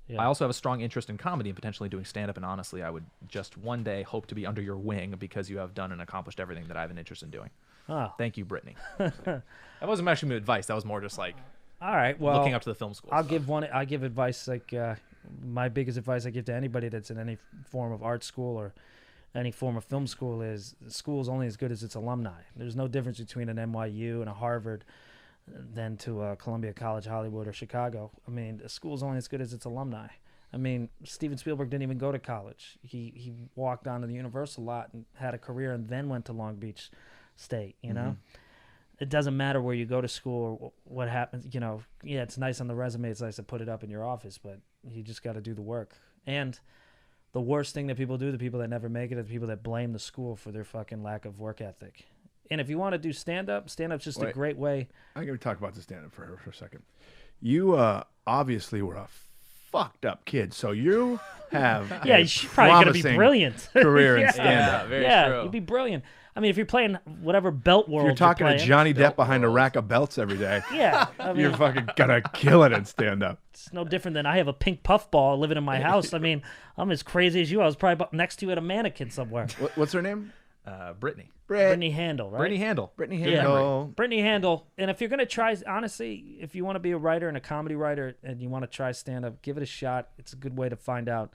Yeah. I also have a strong interest in comedy and potentially doing stand-up, and honestly, I would just one day hope to be under your wing because you have done and accomplished everything that I have an interest in doing. Ah. Thank you, Brittany. That wasn't actually advice. That was more just like, All right. Well, looking up to the film school. I'll stuff. give advice like my biggest advice I give to anybody that's in any form of art school or any form of film school is school's only as good as its alumni. There's no difference between an NYU and a Harvard than to Columbia College, Hollywood, or Chicago. I mean, a school's only as good as its alumni. I mean, Steven Spielberg didn't even go to college. He walked onto the Universal lot and had a career and then went to Long Beach State, you know? It doesn't matter where you go to school or what happens, you know. Yeah, it's nice on the resume. It's nice to put it up in your office, but you just got to do the work. And the worst thing that people do, the people that never make it, are the people that blame the school for their fucking lack of work ethic. And if you want to do stand-up's just a great way. I'm going to talk about the stand-up for a second. You obviously were a fucked up kid, so you have Yeah, a you're probably going to be promising brilliant. career in Yeah. stand-up. Very Yeah, true. you'd be brilliant. I mean, if you're playing whatever Belt World You're talking to playing, Johnny Depp behind a rack of belts every day. Yeah, I mean, You're fucking gonna kill it in stand-up. it's no different than I have a pink puffball living in my house. I mean, I'm as crazy as you. I was probably next to you at a mannequin somewhere. What's her name? Brittany. Brittany Handel, right? Brittany Handel. Brittany Yeah. Handel. Brittany Handel. And if you're going to try, honestly, if you want to be a writer and a comedy writer and you want to try stand-up, give it a shot. It's a good way to find out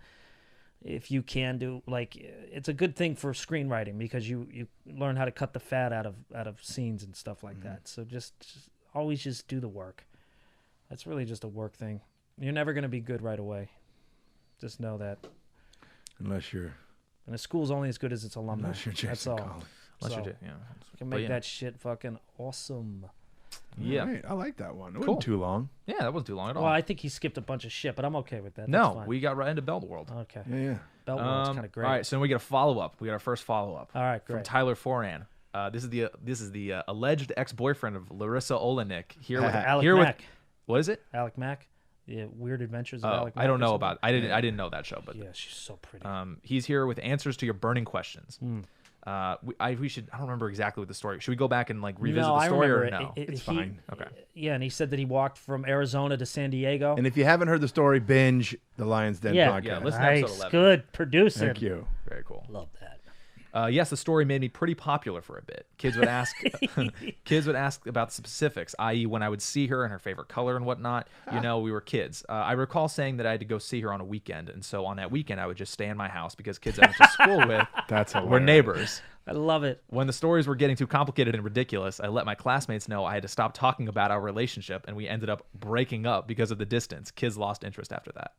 if you can do, like, it's a good thing for screenwriting because you learn how to cut the fat out of scenes and stuff like that. So just always just do the work. That's really just a work thing. You're never going to be good right away. Just know that. Unless you're And the school's only as good as its alumni. Jason That's all. Collins. Unless So, you do, yeah. you can But make yeah. that shit fucking awesome. Yeah. All right, I like that one. It Cool. wasn't too long. Yeah, that wasn't too long at all. Well, I think he skipped a bunch of shit, but I'm okay with that. That's no, fine. we got right into Belva World. Okay. Yeah. Belt World's kind of great. All right, so then we get a follow-up. We got our first follow-up. All right, From great. Tyler Foran. This is the alleged ex-boyfriend of Larissa Olenek. Here with Alec here with Mack. what is it? Alec Mack. The Weird Adventures of Oh, Alec Mack. I don't or know something? about. I didn't know that show, but Yeah, she's so pretty. he's here with answers to your burning questions. We should. I don't remember exactly what the story. Should we go back and like revisit no, the I story remember or no? It's fine. Okay. Yeah, and he said that he walked from Arizona to San Diego. And if you haven't heard the story, binge the Lion's Den Yeah. podcast. Yeah, listen to episode Nice, 11. good producer. Thank you. Very cool. Love that. Yes, the story made me pretty popular for a bit. Kids would ask, about the specifics, i.e., when I would see her and her favorite color and whatnot. You know, we were kids. I recall saying that I had to go see her on a weekend, and so on that weekend, I would just stay in my house because kids I went to school with That's were hilarious. neighbors. I love it. When the stories were getting too complicated and ridiculous, I let my classmates know I had to stop talking about our relationship, and we ended up breaking up because of the distance. Kids lost interest after that.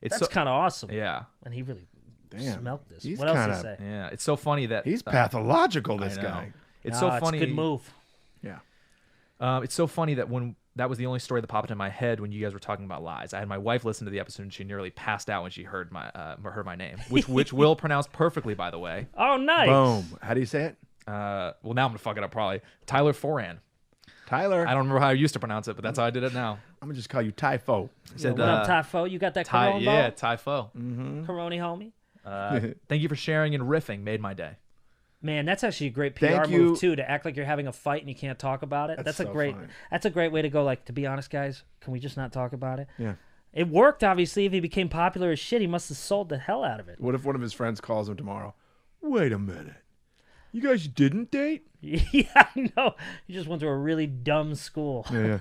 It's That's kind of awesome. yeah, And he really Damn. smelt this. He's What else kinda- did he say? yeah. It's so funny that He's pathological, I this know. guy. It's Nah, so funny. It's a good move. Yeah. It's so funny that when that was the only story that popped in my head when you guys were talking about lies. I had my wife listen to the episode and she nearly passed out when she heard my name, which Will pronounced perfectly, by the way. Oh, nice. Boom. How do you say it? Well, now I'm gonna fuck it up probably. Tyler Foran. Tyler. I don't remember how I used to pronounce it, but that's how I did it now. I'm going to just call you Typho. I said, What up, Typho? You got that Coroni yeah, ball? Typho. Coroni, homie? Thank you for sharing and riffing. Made my day. Man, that's actually a great PR Thank move you. too. To act like you're having a fight and you can't talk about it. That's That's a so great. funny. That's a great way to go. Like, to be honest, guys, can we just not talk about it? Yeah. It worked, obviously. If he became popular as shit, he must have sold the hell out of it. What if one of his friends calls him tomorrow? Wait a minute. You guys didn't date? Yeah, I know. You just went to a really dumb school. Yeah.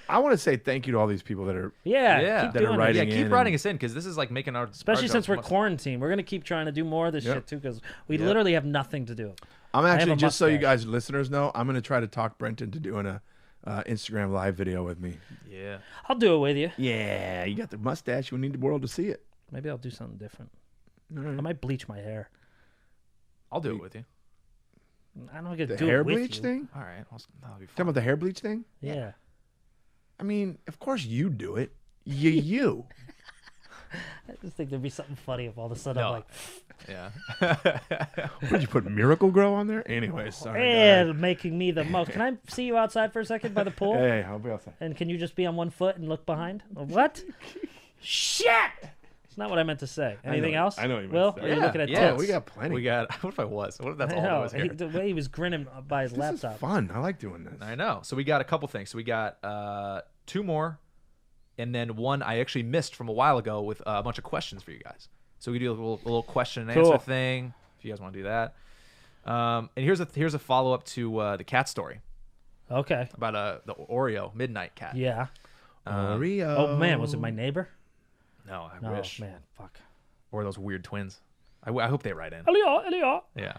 I want to say thank you to all these people that are. Yeah, keep that are doing writing it. Yeah, in keep writing and- us in because this is like making our Especially our since jobs we're much- quarantined. We're going to keep trying to do more of this Yep. shit too because we literally have nothing to do. I'm have actually, a just so you mustache. guys listeners know, I'm going to try to talk Brent into doing a Instagram live video with me. Yeah. I'll do it with you. Yeah, you got the mustache. We need the world to see it. Maybe I'll do something different. All right. I might bleach my hair. I'll do it with you. I don't get to The do hair it with bleach you. thing? All right. That'll be Talking fun. about the hair bleach thing? Yeah. I mean, of course you do it. You. I just think there'd be something funny if all of a sudden No. I'm like, Yeah. What did you put Miracle Grow on there? Anyway, sorry. and making me the most. Can I see you outside for a second by the pool? Hey, I'll be outside. And can you just be on one foot and look behind? What? Shit! It's not what I meant to say. Anything else? I know what you meant Will, to are say. you Yeah, looking at yeah, tits? We got plenty. We got. What if I was? What if that's I all that know. was here? The way he was grinning by his This laptop. is fun. I like doing this. I know. So we got a couple things. So we got 2 more, and then one I actually missed from a while ago with a bunch of questions for you guys. So we do a little question and Cool. answer thing if you guys want to do that. And here's a follow up to the cat story. Okay. about the Oreo midnight cat. Yeah. Oreo. Oh man, was it my neighbor? No, I No, wish. man, fuck. Or those weird twins. I hope they write in. Elliot. Yeah.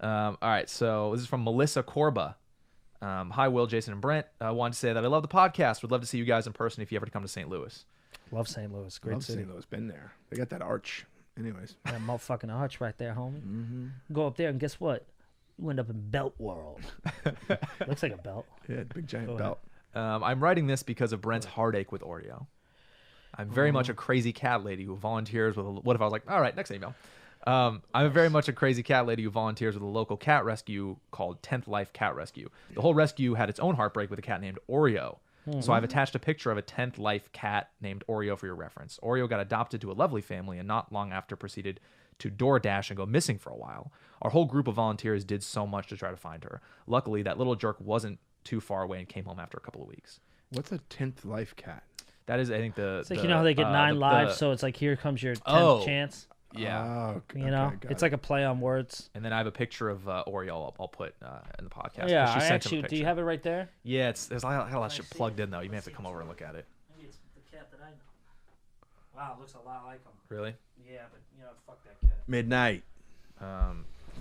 All right. So this is from Melissa Corba. Hi, Will, Jason, and Brent. I wanted to say that I love the podcast. Would love to see you guys in person if you ever come to St. Louis. Love St. Louis. Great Love city. St. Louis. Been there. They got that arch. Anyways. That motherfucking arch right there, homie. Go up there and guess what? You end up in Belt World. Looks like a belt. Yeah, big giant Go belt. I'm writing this because of Brent's heartache with Oreo. I'm very much a crazy cat lady who volunteers with. What if I was like, all right, next email. I'm very much a crazy cat lady who volunteers with a local cat rescue called 10th Life Cat Rescue. The whole rescue had its own heartbreak with a cat named Oreo. So I've attached a picture of a 10th Life cat named Oreo for your reference. Oreo got adopted to a lovely family and not long after proceeded to DoorDash and go missing for a while. Our whole group of volunteers did so much to try to find her. Luckily, that little jerk wasn't too far away and came home after a couple of weeks. What's a 10th life cat? That is, I think, It's like, you know how they get 9 lives, so it's like, here comes your 10th Oh. chance. Yeah. Oh, okay, You know? got It's it. like a play on words. And then I have a picture of Oreo I'll put in the podcast. Yeah, She I sent him a actually. Do picture. you have it right there? Yeah, there's a lot of shit plugged in, though. You may have to come over and look at it. Maybe it's the cat that I know. Wow, it looks a lot like him. Really? Yeah, but, you know, fuck that cat. Midnight.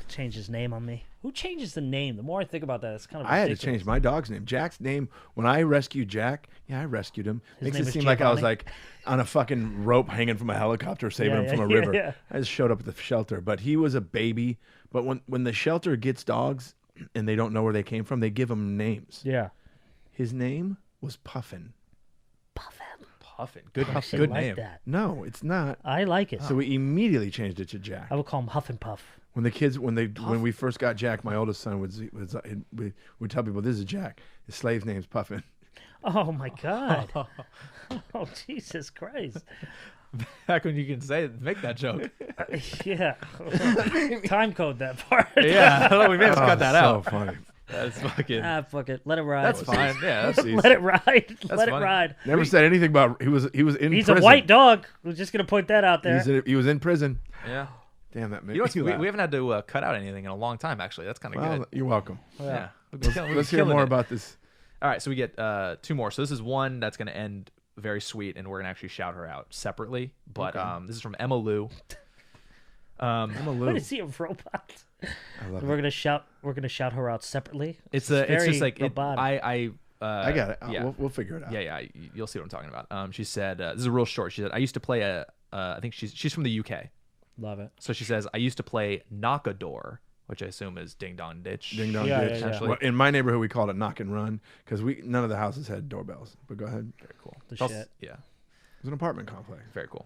Changed his name on me. Who changes the name? The more I think about that, it's kind of I had to ridiculous. change my dog's name. Jack's name, when I rescued Jack, I rescued him. Makes name it was seem like I was Giovanni? like on a fucking rope hanging from a helicopter saving Yeah, him from a yeah, river. yeah. I just showed up at the shelter, but he was a baby. But when the shelter gets dogs and they don't know where they came from, they give them names. Yeah. His name was Puffin. Puffin. Good, I actually good like name. that. No, it's not. I like it. So we immediately changed it to Jack. I would call him Huff and Puff. When the kids, when we first got Jack, my oldest son we would tell people, this is Jack. His slave's name's Puffin. Oh my God. Oh Jesus Christ. Back when you can make that joke. Yeah. Time code that part. Yeah, we may have to cut that so out. funny. That's fucking. Fuck it. Let it ride. That's fine. Yeah, that's Let it ride. Let it funny. ride. Never said anything about he was in He's prison. a white dog. We're just gonna point that out there. He was in prison. yeah. Damn, that made You know, me laugh. we haven't had to cut out anything in a long time. Actually, that's kind of Well, good. you're welcome. Yeah. Let's hear more about this. All right, so we get 2 more. So this is one that's going to end very sweet, and we're going to actually shout her out separately. But this is from Emma Lou. Emma Lou. What is he, a robot? I love We're it. gonna shout her out separately. It's very just like robotic. I got it. Yeah. We'll figure it out. Yeah, you'll see what I'm talking about. She said, this is real short. She said, I used to play I think she's from the UK. Love it. So she says, I used to play Knock-a-Door, which I assume is Ding Dong Ditch. Ding dong Yeah, ditch. yeah, yeah. Well, in my neighborhood, we called it knock and run because none of the houses had doorbells. But go ahead. Very cool. The It's also- shit. Yeah, It was an apartment complex. very cool.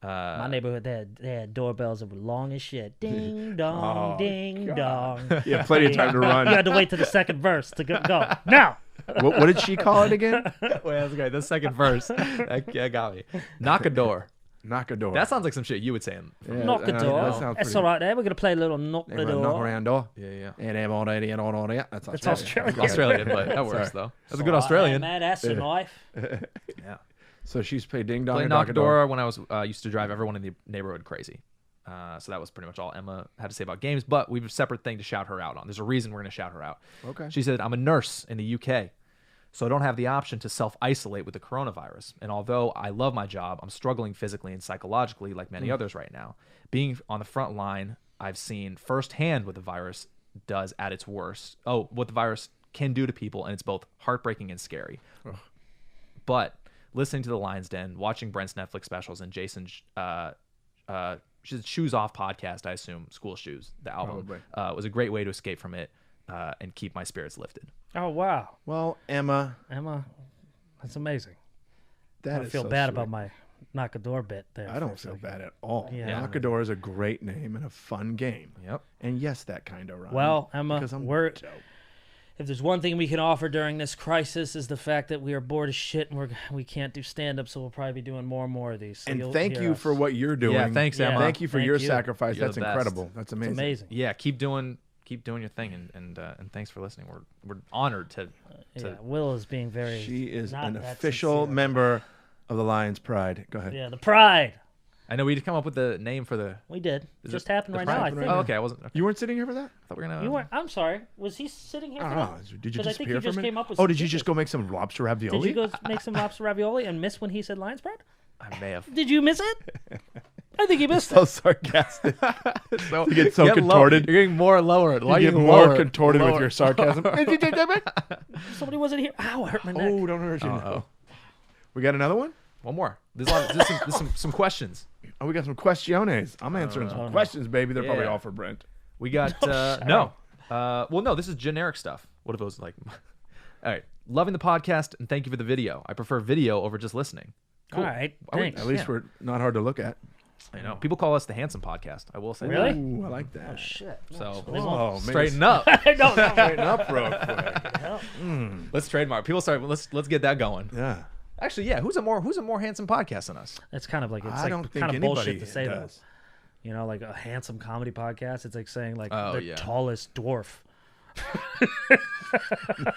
My neighborhood, they had doorbells that were long as shit. Ding dong, Oh, ding God. dong. Yeah, plenty of time to run. You had to wait till the second verse to go. Now. What did she call it again? Wait, that's okay. The second verse. that got me. Knock-a-door. Knock a door. That sounds like some shit you would say. Yeah, Knock a that door. sounds That's pretty- all right there. We're going to play a little knock They the run knock door. around door. Yeah. And I'm on it and on it. That's That's Australian. Australian. Australian, but that works, Sorry. though. That's a good Australian. Man, that's a knife. Yeah. So she's played ding dong Played and knock a door. Knock-a-door when I was used to drive everyone in the neighborhood crazy. So that was pretty much all Emma had to say about games, but we have a separate thing to shout her out on. There's a reason we're going to shout her out. Okay. She said, I'm a nurse in the UK, so I don't have the option to self-isolate with the coronavirus. And although I love my job, I'm struggling physically and psychologically like many others right now. Being on the front line, I've seen firsthand what the virus does at its worst. Oh, what the virus can do to people, and it's both heartbreaking and scary. But listening to The Lion's Den, watching Brent's Netflix specials, and Jason's Shoes Off podcast, I assume, School Shoes, the album, was a great way to escape from it and keep my spirits lifted. Oh, wow. Well, Emma, That's amazing. that I is feel so bad sweet. about my knock a door bit there. I for don't a feel second. bad at all. Yeah. Knock a door is a great name and a fun game. Yep. And yes, that kind of rhyme. Well, Emma, because I'm we're dope. if there's one thing we can offer during this crisis is the fact that we are bored as shit and we can't do stand up, so we'll probably be doing more and more of these. So And you'll thank hear you us. for what you're doing. Yeah, thanks, Yeah. Emma. Thank you for Thank your you. sacrifice. You're That's the best. incredible. That's It's amazing. amazing. Yeah, keep doing your thing, and thanks for listening. We're honored to Yeah, Will is being very. She is not an that official sincere. member of the Lion's Pride. Go ahead. Yeah, the pride. I know we had come up with the name for the. We did. Is Just it- happened the right now. I happened think. right Oh, now. okay. I wasn't. You weren't sitting here for that? I thought we were gonna. You weren't. I'm sorry. Was he sitting here? I For don't know. that? Did you 'Cause I think disappear you for a just minute? came up with Oh, some did you just dishes. go make some lobster ravioli? Did you go make some lobster ravioli and miss when he said lion's bread? I may have. Did you miss it? I think he missed So it. sarcastic. So, You get so low. contorted. You're getting more lower. Why You are get you more lower? contorted with Lower. your sarcasm. Somebody wasn't here. Ow, I hurt my neck. Oh, don't hurt you. Uh-oh. We got another one? One more. There's some questions. Oh, we got some questiones. I'm answering some no. questions, baby. They're probably Yeah. all for Brent. We got no. Well, no. This is generic stuff. What if it was like? All right. Loving the podcast and thank you for the video. I prefer video over just listening. Cool. All right. I would- Thanks. At least Yeah. we're not hard to look at. I know. People call us the handsome podcast. I will say. Really? That. Ooh, I like that. Oh shit. So They won't- Oh, man. straighten up. I don't know. Straighten up real quick. Let's trademark. People start. Let's get that going. Yeah. Actually, yeah. Who's a more handsome podcast than us? It's kind of like I don't think kind of anybody bullshit to say that. does. You know, like a handsome comedy podcast. It's like saying like Oh, the yeah. tallest dwarf. All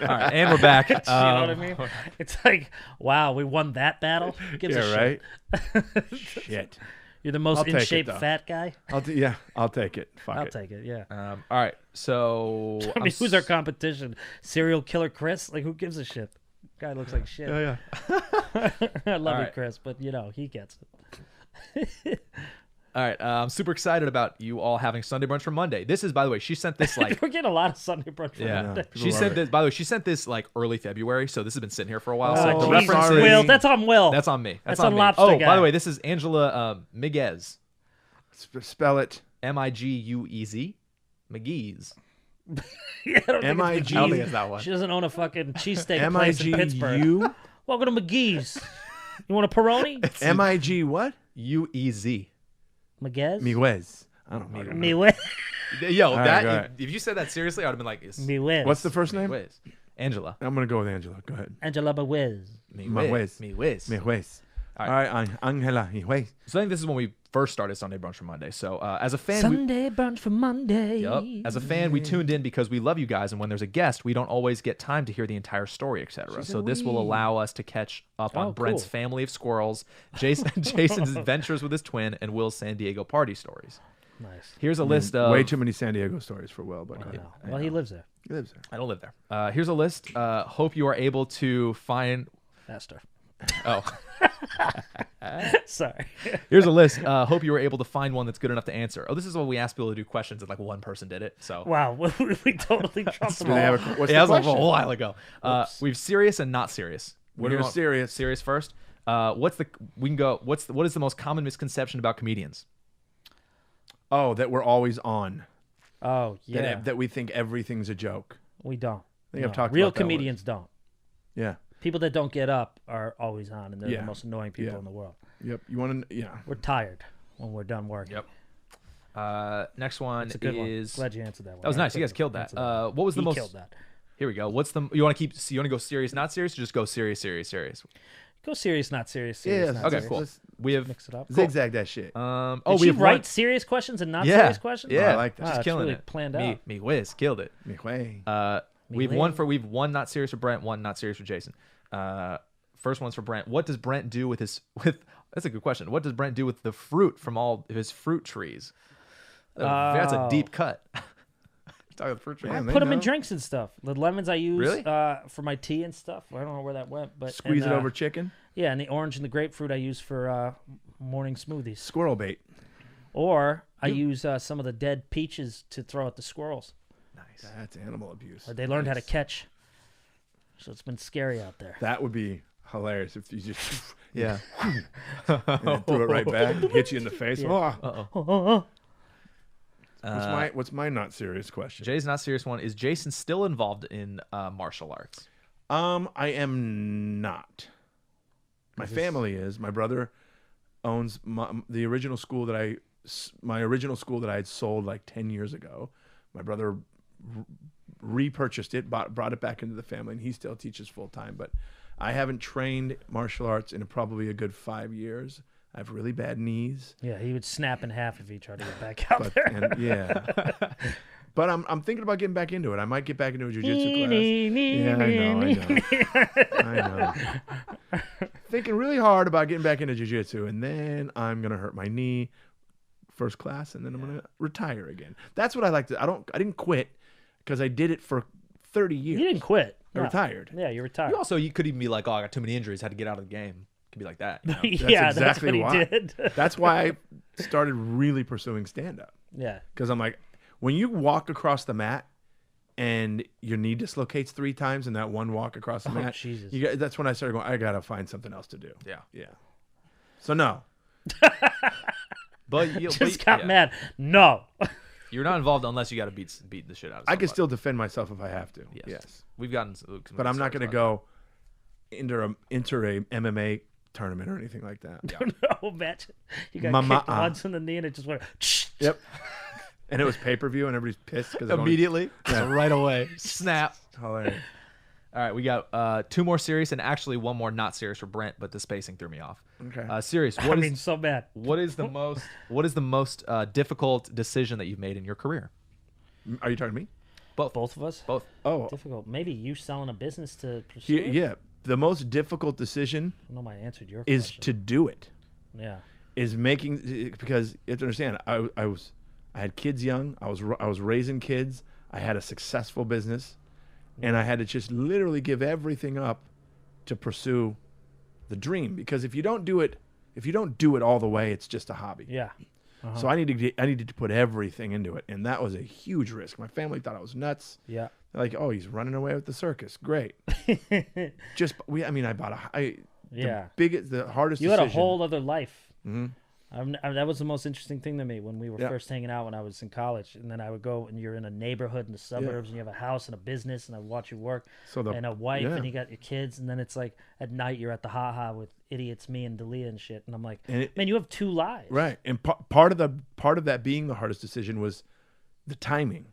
right, and we're back. You know what I mean? It's like, wow, we won that battle. Who gives a Yeah, shit? right? Shit. You're the most I'll take in it, shape though. fat guy. I'll take it. Fuck I'll it. take it. Yeah. All right. So I mean, who's our competition? Serial killer Chris? Like, who gives a shit? Guy looks like shit. Yeah. I love All you, right. Chris, but you know he gets it. All right. I'm super excited about you all having Sunday brunch for Monday. This is, by the way, she sent this like. We're getting a lot of Sunday brunch. Yeah, know. People she love sent it. this. By the way, she sent this like early February, so this has been sitting here for a while. Oh, so the Jesus. references. Sorry. Will, that's on Will. That's on me. That's on on me. Lobster Oh, by Guy. the way, this is Angela Miguez. Spell it. Miguez. McGee's. Yeah, I don't think it's M-I-G- I don't think McGee's. it's that one. She doesn't own a fucking cheesesteak place in Pittsburgh. M-I-G-U? Welcome to McGee's. You want a Peroni? M-I-G what? UEZ. Miguez? Miwez. I don't know. Miwez. Yo, right, that go ahead. if you said that seriously, I would have been like, it's Miwez. What's the first name? Miwez. Angela. I'm going to go with Angela. Go ahead. Angela Miwez. Miwez. Miwez. Miwez. All All right, Angela. Miwez. So I think this is when we first started Sunday Brunch for Monday. So as a fan, Sunday brunch for Monday. Yep. As a fan, we tuned in because we love you guys, and when there's a guest, we don't always get time to hear the entire story, etc. So this will allow us to catch up on Oh, Brent's cool. family of squirrels, Jason's adventures with his twin, and Will's San Diego party stories. Nice. Here's a list of. Way too many San Diego stories for Will, but go I ahead. know. Well, he lives there. He lives there. I don't live there. Here's a list. Hope you are able to find. Faster. Oh, Sorry. here's a list. Hope you were able to find one that's good enough to answer. Oh, this is what we asked people to do questions, and like one person did it. So Wow. We totally trumped them Do they have all. a, what's yeah, the that was a question? while ago. We've serious and not serious. We're do you gonna want? serious. Serious first. What is the most common misconception about comedians? Oh, that we're always on. Oh, yeah. That we think everything's a joke. We don't. I think I've No. talked Real about that once. comedians don't. Yeah. People that don't get up are always on, and they're Yeah. the most annoying people Yeah. in the world. Yep. You want to? Yeah. We're tired when we're done working. Yep. Next one It's a good is. one. Glad you answered that one. That was I nice. You guys couldn't killed that. answer What was the He most? killed that. Here we go. What's the? You want to keep? You want to go serious, not serious, or just go serious, serious, serious? Go serious, not serious. Serious, Yeah, not Okay, serious. cool. Let's We have. Mix it up. zigzag that shit. Oh, Did we she have write one. serious questions and not Yeah. serious questions? Yeah, I like that. Wow, She's it's killing really it. planned me, out. me whiz killed it. Miwez. We've one not serious for Brent, one not serious for Jason. First one's for Brent. What does Brent do with his with? That's a good question. What does Brent do with the fruit from all of his fruit trees? That's a Oh. deep cut. Talking about fruit trees. Yeah, I they put them in know. drinks and stuff. The lemons I use Really? for my tea and stuff. I don't know where that went, but Squeeze and, it over chicken. Yeah, and the orange and the grapefruit I use for morning smoothies. Squirrel bait. Or I use some of the dead peaches to throw at the squirrels. Nice. That's animal abuse. They learned how to Nice. catch. So it's been scary out there. That would be hilarious if you just Yeah. and threw it right back, hit you in the face. Yeah. Oh. What's my not serious question? Jay's not serious one. Is Jason still involved in martial arts? I am not. My family is. My brother owns the original school that my original school that I had sold like 10 years ago. My brother repurchased it, brought it back into the family, and he still teaches full time. But I haven't trained martial arts in probably a good 5 years. I have really bad knees. Yeah, he would snap in half if he tried to get back out But there. and yeah. But I'm thinking about getting back into it. I might get back into a jiu-jitsu class. Yeah, I know. thinking really hard about getting back into jiu-jitsu, and then I'm gonna hurt my knee, first class, and then I'm gonna retire again. That's what I like to. I didn't quit because I did it for 30 years. You didn't quit. I retired. Yeah, you retired. You could even be like, oh, I got too many injuries, had to get out of the game. Could be like that. You know? yeah, exactly that's what he why. did. That's why I started really pursuing stand-up. Yeah. Because I'm like, when you walk across the mat and your knee dislocates 3 times in that one walk across the mat, Jesus. That's when I started going, I got to find something else to do. Yeah. Yeah. So no. But you Just got mad. No. You're not involved unless you got to beat the shit out of somebody. I can still defend myself if I have to. Yes. We've gotten. But I'm not going to go enter a MMA tournament or anything like that. No, imagine. You got kicked once in the knee and it just went. Yep. And it was pay-per-view and everybody's pissed because Immediately. Right away. Snap. Hilarious. All right, we got 2 more serious and actually 1 more not serious for Brent, but the spacing threw me off. Okay. Serious. So bad. What is the most difficult decision that you've made in your career? Are you talking to me? Both of us? Both. Oh. Difficult. Maybe you selling a business to pursue it? Yeah. The most difficult decision I don't know if I answered your is question. to do it. Yeah. Is making, because you have to understand, I had kids young. I was raising kids. I had a successful business, and I had to just literally give everything up to pursue the dream. Because if you don't do it all the way, it's just a hobby. Yeah. So I needed to put everything into it, and that was a huge risk. My family thought I was nuts. Yeah. They're like, oh, he's running away with the circus. Great. I bought the hardest. You had decision. a whole other life. Mm-hmm. That was the most interesting thing to me when we were first hanging out when I was in college, and then I would go and you're in a neighborhood in the suburbs, and you have a house and a business, and I watch you work, and a wife, and you got your kids, and then it's like at night you're at the ha with idiots, me and Dalia and shit, and I'm like, man, you have 2 lives, right? And part of that being the hardest decision was the timing.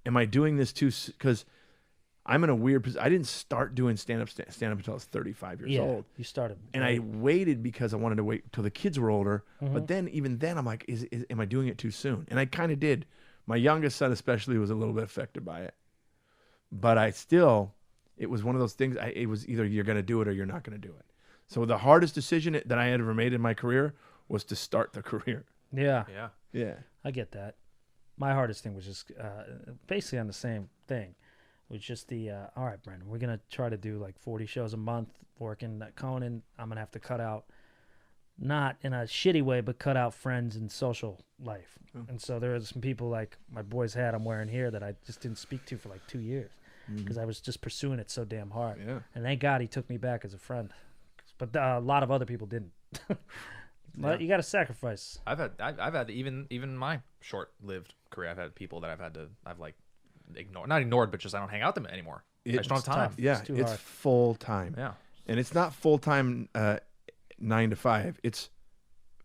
Am I doing this too? Because I'm in a weird position. I didn't start doing stand-up until I was 35 years old. You started. And I waited because I wanted to wait till the kids were older. But then, even then, I'm like, am I doing it too soon? And I kind of did. My youngest son especially was a little bit affected by it. But it was one of those things, it was either you're going to do it or you're not going to do it. So the hardest decision that I had ever made in my career was to start the career. Yeah. Yeah. Yeah. I get that. My hardest thing was just basically on the same thing. It was just all right, Brendan, we're going to try to do like 40 shows a month working at Conan. I'm going to have to cut out, not in a shitty way, but cut out friends and social life. And so there are some people like my boy's hat I'm wearing here that I just didn't speak to for like 2 years because I was just pursuing it so damn hard. Yeah. And thank God he took me back as a friend. But a lot of other people didn't. But you got to sacrifice. I've had even my short-lived career. I've had people that I've like not ignored, but just I don't hang out with them anymore. I just don't have time. tough. Yeah, It's too it's hard. full time. Yeah. And it's not full time 9 to 5. It's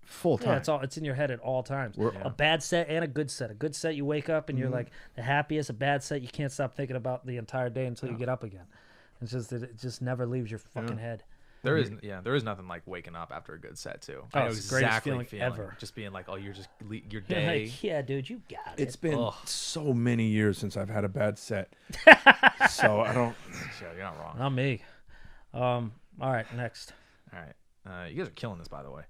full time. Yeah, it's in your head at all times. We're- A bad set and a good set. A good set, you wake up and you're like the happiest. A bad set, you can't stop thinking about the entire day until you get up again. It's just that it just never leaves your fucking head. There is nothing like waking up after a good set too. I know it's the greatest exactly feeling ever. Just being like, oh, you're just your You're day. like, yeah, dude, you got it. It's been Ugh. so many years since I've had a bad set. So I don't. Yeah, you're not wrong. Not me. All right, next. All right, you guys are killing this, by the way.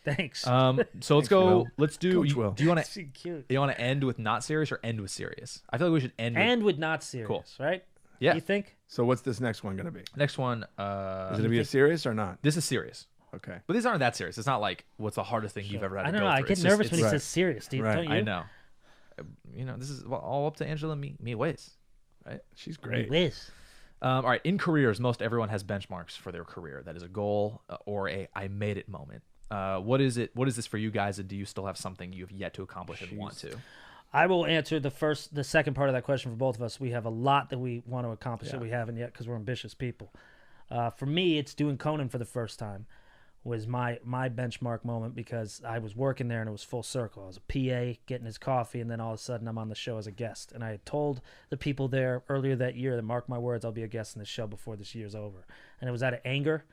Thanks. So let's go. Will. Let's do. Coach Will. Do you want That's cute. to end with not serious or end with serious? I feel like we should end. With, And with not serious, Cool. right? Yeah. You think? So what's this next one going to be? Is Next one. it going to be a serious or not? This is serious, Okay. but these aren't that serious. It's not like what's the hardest thing you've ever had I to don't go know. I through. get It's just- nervous when he Right. says serious, Steve. Right. Don't you? I know. This is all up to Angela and me ways, right? She's great. Whiz. All right. In careers, most everyone has benchmarks for their career. That is a goal or a I made it moment. What is it? What is this for you guys? And do you still have something you have yet to accomplish and want to? I will answer the second part of that question for both of us. We have a lot that we want to accomplish that we haven't yet because we're ambitious people. For me, it's doing Conan for the first time was my benchmark moment because I was working there and it was full circle. I was a PA getting his coffee, and then all of a sudden I'm on the show as a guest. And I had told the people there earlier that year that, mark my words, I'll be a guest in this show before this year's over. And it was out of anger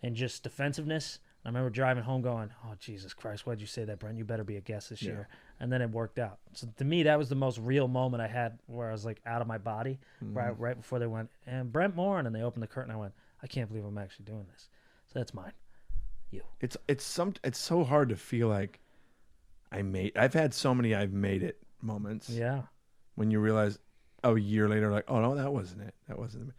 and just defensiveness. I remember driving home going, oh, Jesus Christ, why'd you say that, Brent? You better be a guest this year. And then it worked out. So to me, that was the most real moment I had where I was like out of my body right before they went, and Brent Morin, and they opened the curtain. I went, I can't believe I'm actually doing this. So that's mine. you. It's so hard to feel like I've had so many I've made it moments. Yeah. When you realize a year later, like, oh no, that wasn't it. That wasn't it.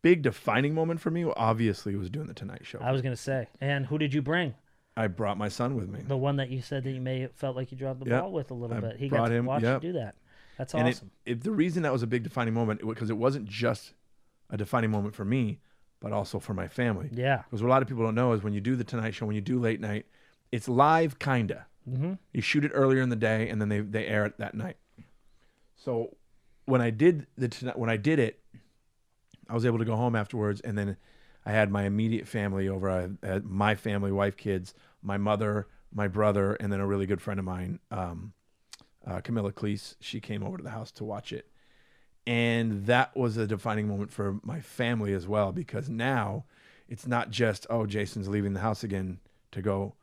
Big defining moment for me, obviously, was doing the Tonight Show. I was gonna say. And who did you bring? I brought my son with me. The one that you said that you may have felt like you dropped the Yep. ball with a little I bit. He brought got to him, watch yep. you do that. That's And awesome. the reason that was a big defining moment, because it wasn't just a defining moment for me, but also for my family. Yeah. Because what a lot of people don't know is when you do the Tonight Show, when you do late night, it's live, kinda. Mm-hmm. You shoot it earlier in the day, and then they air it that night. So when I did it, I was able to go home afterwards, and then I had my immediate family over. I had my family, wife, kids, my mother, my brother, and then a really good friend of mine, Camilla Cleese. She came over to the house to watch it. And that was a defining moment for my family as well, because now it's not just, oh, Jason's leaving the house again to go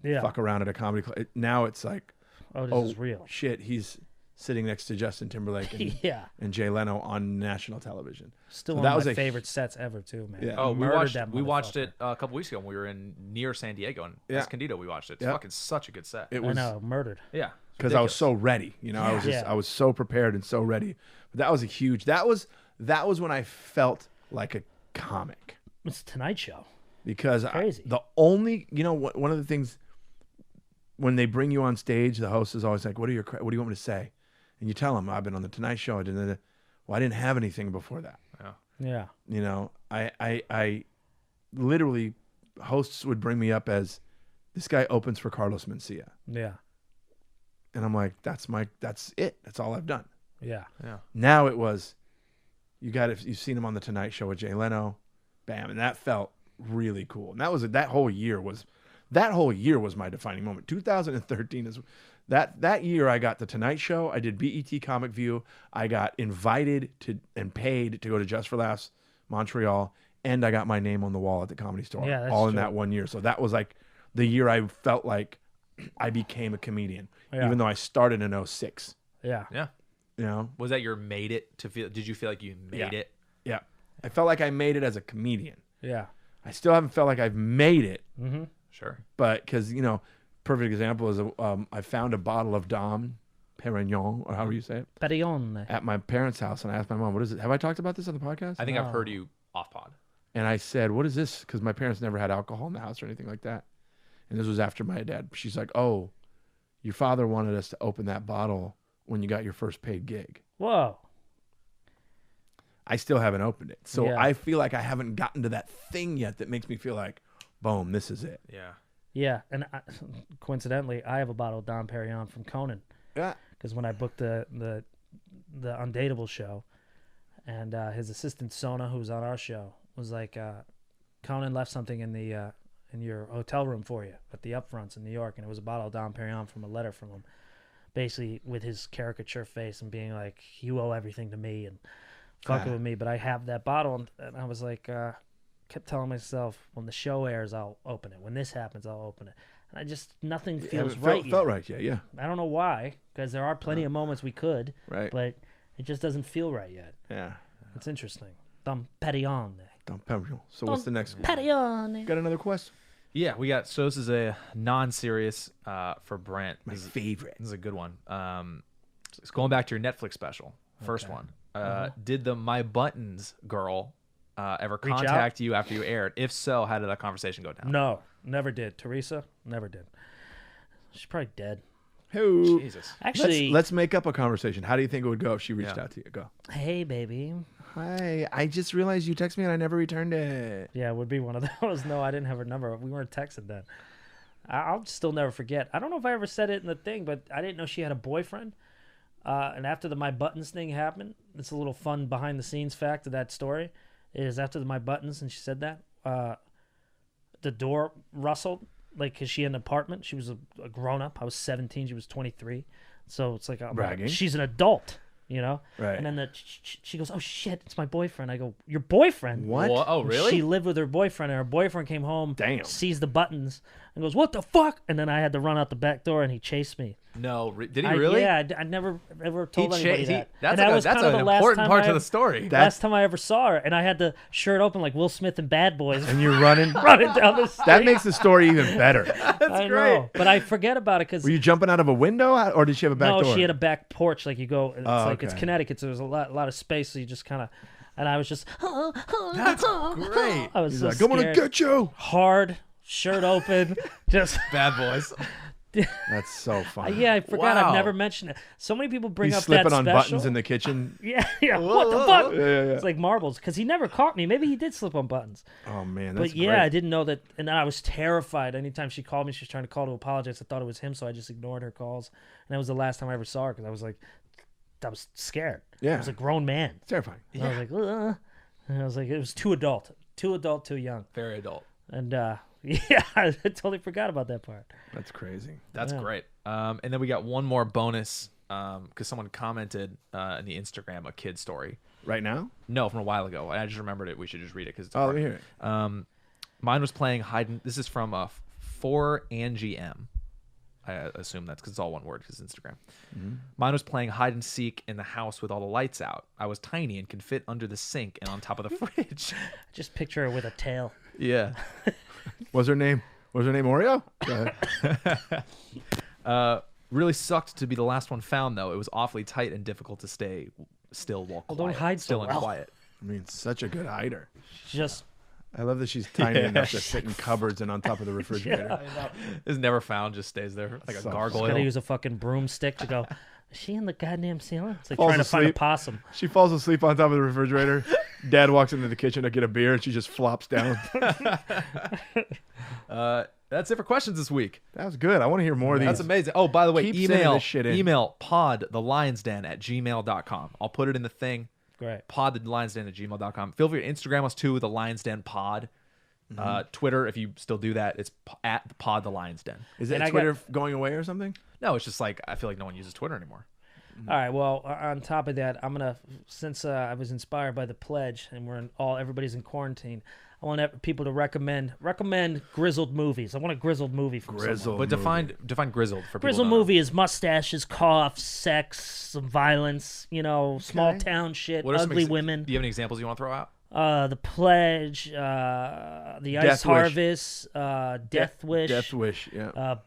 Yeah. fuck around at a comedy club. Now it's like, Oh, this oh, is real. shit, he's sitting next to Justin Timberlake and, Yeah. and Jay Leno on national television. Still So one that of was my a- favorite sets ever, too, man. Yeah. Oh, we Murdered watched that it motherfucker. a couple weeks ago when we were near San Diego in Yeah. Escondido. We watched it. It's Yeah. fucking such a good set. It I was know, murdered. Yeah, because I was so ready, I was Yeah. I was so prepared and so ready. But that was that was when I felt like a comic. It's Tonight Show. Because Crazy. the only, one of the things when they bring you on stage, the host is always like, what do you want me to say? And you tell them, I've been on the Tonight Show. I didn't have anything before that. Yeah. I literally, hosts would bring me up as, this guy opens for Carlos Mencia. Yeah. And I'm like, that's it. That's all I've done. Yeah. Yeah. Now it was, you've seen him on the Tonight Show with Jay Leno, bam, and that felt really cool. And that whole year was my defining moment. 2013 is that year I got the Tonight Show. I did BET Comic View. I got invited to and paid to go to Just for Laughs Montreal, and I got my name on the wall at the Comedy Store. Yeah, that's all in true. that one year. So that was like the year I felt like I became a comedian, Yeah. even though I started in 2006. Yeah. Yeah. Was that your made it to feel? Did you feel like you made it? Yeah. I felt like I made it as a comedian. Yeah. I still haven't felt like I've made it, Mm-hmm. Sure. but because, perfect example is I found a bottle of Dom Perignon, or however you say it, Perignon. at my parents' house. And I asked my mom, what is it? Have I talked about this on the podcast? I think No. I've heard you off pod. And I said, what is this? Because my parents never had alcohol in the house or anything like that. And this was after my dad. She's like, oh, your father wanted us to open that bottle when you got your first paid gig. Whoa. I still haven't opened it. So Yeah. I feel like I haven't gotten to that thing yet that makes me feel like, boom, this is it. Yeah. Yeah. And coincidentally, I have a bottle of Dom Perignon from Conan. Yeah. Because when I booked the Undateable show, and his assistant Sona, who was on our show, was like, Conan left something in the in your hotel room for you at the Upfronts in New York, and it was a bottle of Dom Perignon from a letter from him, basically with his caricature face and being like, "You owe everything to me," and fucking with me. But I have that bottle, and I was like, kept telling myself, when the show airs, I'll open it. When this happens, I'll open it. And I just nothing feels right. Felt yet. right, yeah. I don't know why, because there are plenty of moments we could, Right. but it just doesn't feel right yet. Yeah. It's interesting. Dom Perignon. Dom Perignon. So what's the next one? Perignon. Got another question? Yeah, we got. So this is a non-serious for Brent. My This is- favorite. This is a good one. It's going back to your Netflix special. First one. Did the My Buttons girl ever Reach out? contact you after you aired? If so, how did that conversation go down? No, never did. Teresa, never did. She's probably dead. Who? Jesus. Actually, Let's make up a conversation. How do you think it would go if she reached Yeah. out to you? Go. hey, baby. Hi, I just realized you texted me and I never returned it. Yeah, it would be one of those. No, I didn't have her number. We weren't texting then. I'll still never forget. I don't know if I ever said it in the thing, but I didn't know she had a boyfriend. And after the My Buttons thing happened, it's a little fun behind the scenes fact of that story, is after the My Buttons and she said that, the door rustled, like, because she had an apartment. She was a grown-up. I was 17. She was 23. So it's like, Bragging. she's an adult, Right. And then she goes, oh, shit, it's my boyfriend. I go, your boyfriend? What? Oh, really? She lived with her boyfriend, and her boyfriend came home, Damn. sees the buttons and goes, "What the fuck?" And then I had to run out the back door, and he chased me. No, did he really? Yeah, I never ever told anybody that. That's, and like was that's kind of an the last important time part I to ever- the story. Last time I ever saw her, and I had the shirt open like Will Smith and Bad Boys, And you're running. running down the street. That makes the story even better. I know, but I forget about it because Were you jumping out of a window, or did she have a back no, door? she had a back porch. Like you go, it's like it's okay. Connecticut, so there's a lot of space. So you just kind of, and I was just, That's great. I was He's so like, I'm gonna scared. get you. Hard, shirt open, just. Bad Boys. That's so funny. Yeah, I forgot. Wow. I've never mentioned it. So many people bring He's up slipping that on special. buttons in the kitchen. Yeah. What the fuck? Yeah. It's like marbles because he never caught me. Maybe he did slip on buttons. Oh man, that's But yeah, great. I didn't know that, and then I was terrified. Anytime she called me, she was trying to call to apologize. I thought it was him, so I just ignored her calls. And that was the last time I ever saw her because I was like, I was scared. Yeah. I was a grown man. It's terrifying. And I was like, ugh. And I was like, it was too adult, too young. Very adult. And yeah, I totally forgot about that part. That's crazy. That's Yeah. great. And then we got one more bonus because someone commented in the Instagram a kid story. Right now? No, from a while ago. I just remembered it. We should just read it because it's Oh, let me important. hear it. Mine was playing hide. This is from 4 Angie M. I assume that's because it's all one word because it's Instagram. Mine was playing hide and seek in the house with all the lights out. I was tiny and could fit under the sink and on top of the fridge. Just picture her with a tail. Yeah. Was her name Oreo? Go ahead. Really sucked to be the last one found though. It was awfully tight and difficult to stay still while Well, quiet. don't hide so still and well. quiet. I mean, such a good hider. Just I love that she's tiny enough to fit in cupboards and on top of the refrigerator. Is never found. Just stays there like a So gargoyle. gotta use a fucking broomstick to go. Is she in the goddamn ceiling? It's like Falls trying to find a asleep. possum. She falls asleep on top of the refrigerator. Dad walks into the kitchen to get a beer, and she just flops down. That's it for questions this week. That was good. I want to hear more of these. That's amazing. Oh, by the way, Keep sending email this shit in. pod@thelion'sden.gmail.com. I'll put it in the thing. Great. pod@thelion'sden.gmail.com. Feel free to Instagram us too, the Lions Den Pod. Twitter, if you still do that, it's at the Pod the Lions Den. Is And that I Twitter going away or something? No, it's just like I feel like no one uses Twitter anymore. All right. Well, on top of that, I'm gonna since I was inspired by the pledge, and everybody's in quarantine. I want people to recommend grizzled movies. I want a grizzled movie from someone. Grizzled. But define grizzled for people. Grizzled who don't know. movie is mustaches, coughs, sex, some violence. Small Okay. town shit, What are some ugly ex- women. Do you have any examples you want to throw out? The Pledge, the Death Ice Wish. Harvest, Death Wish. Death Wish, yeah.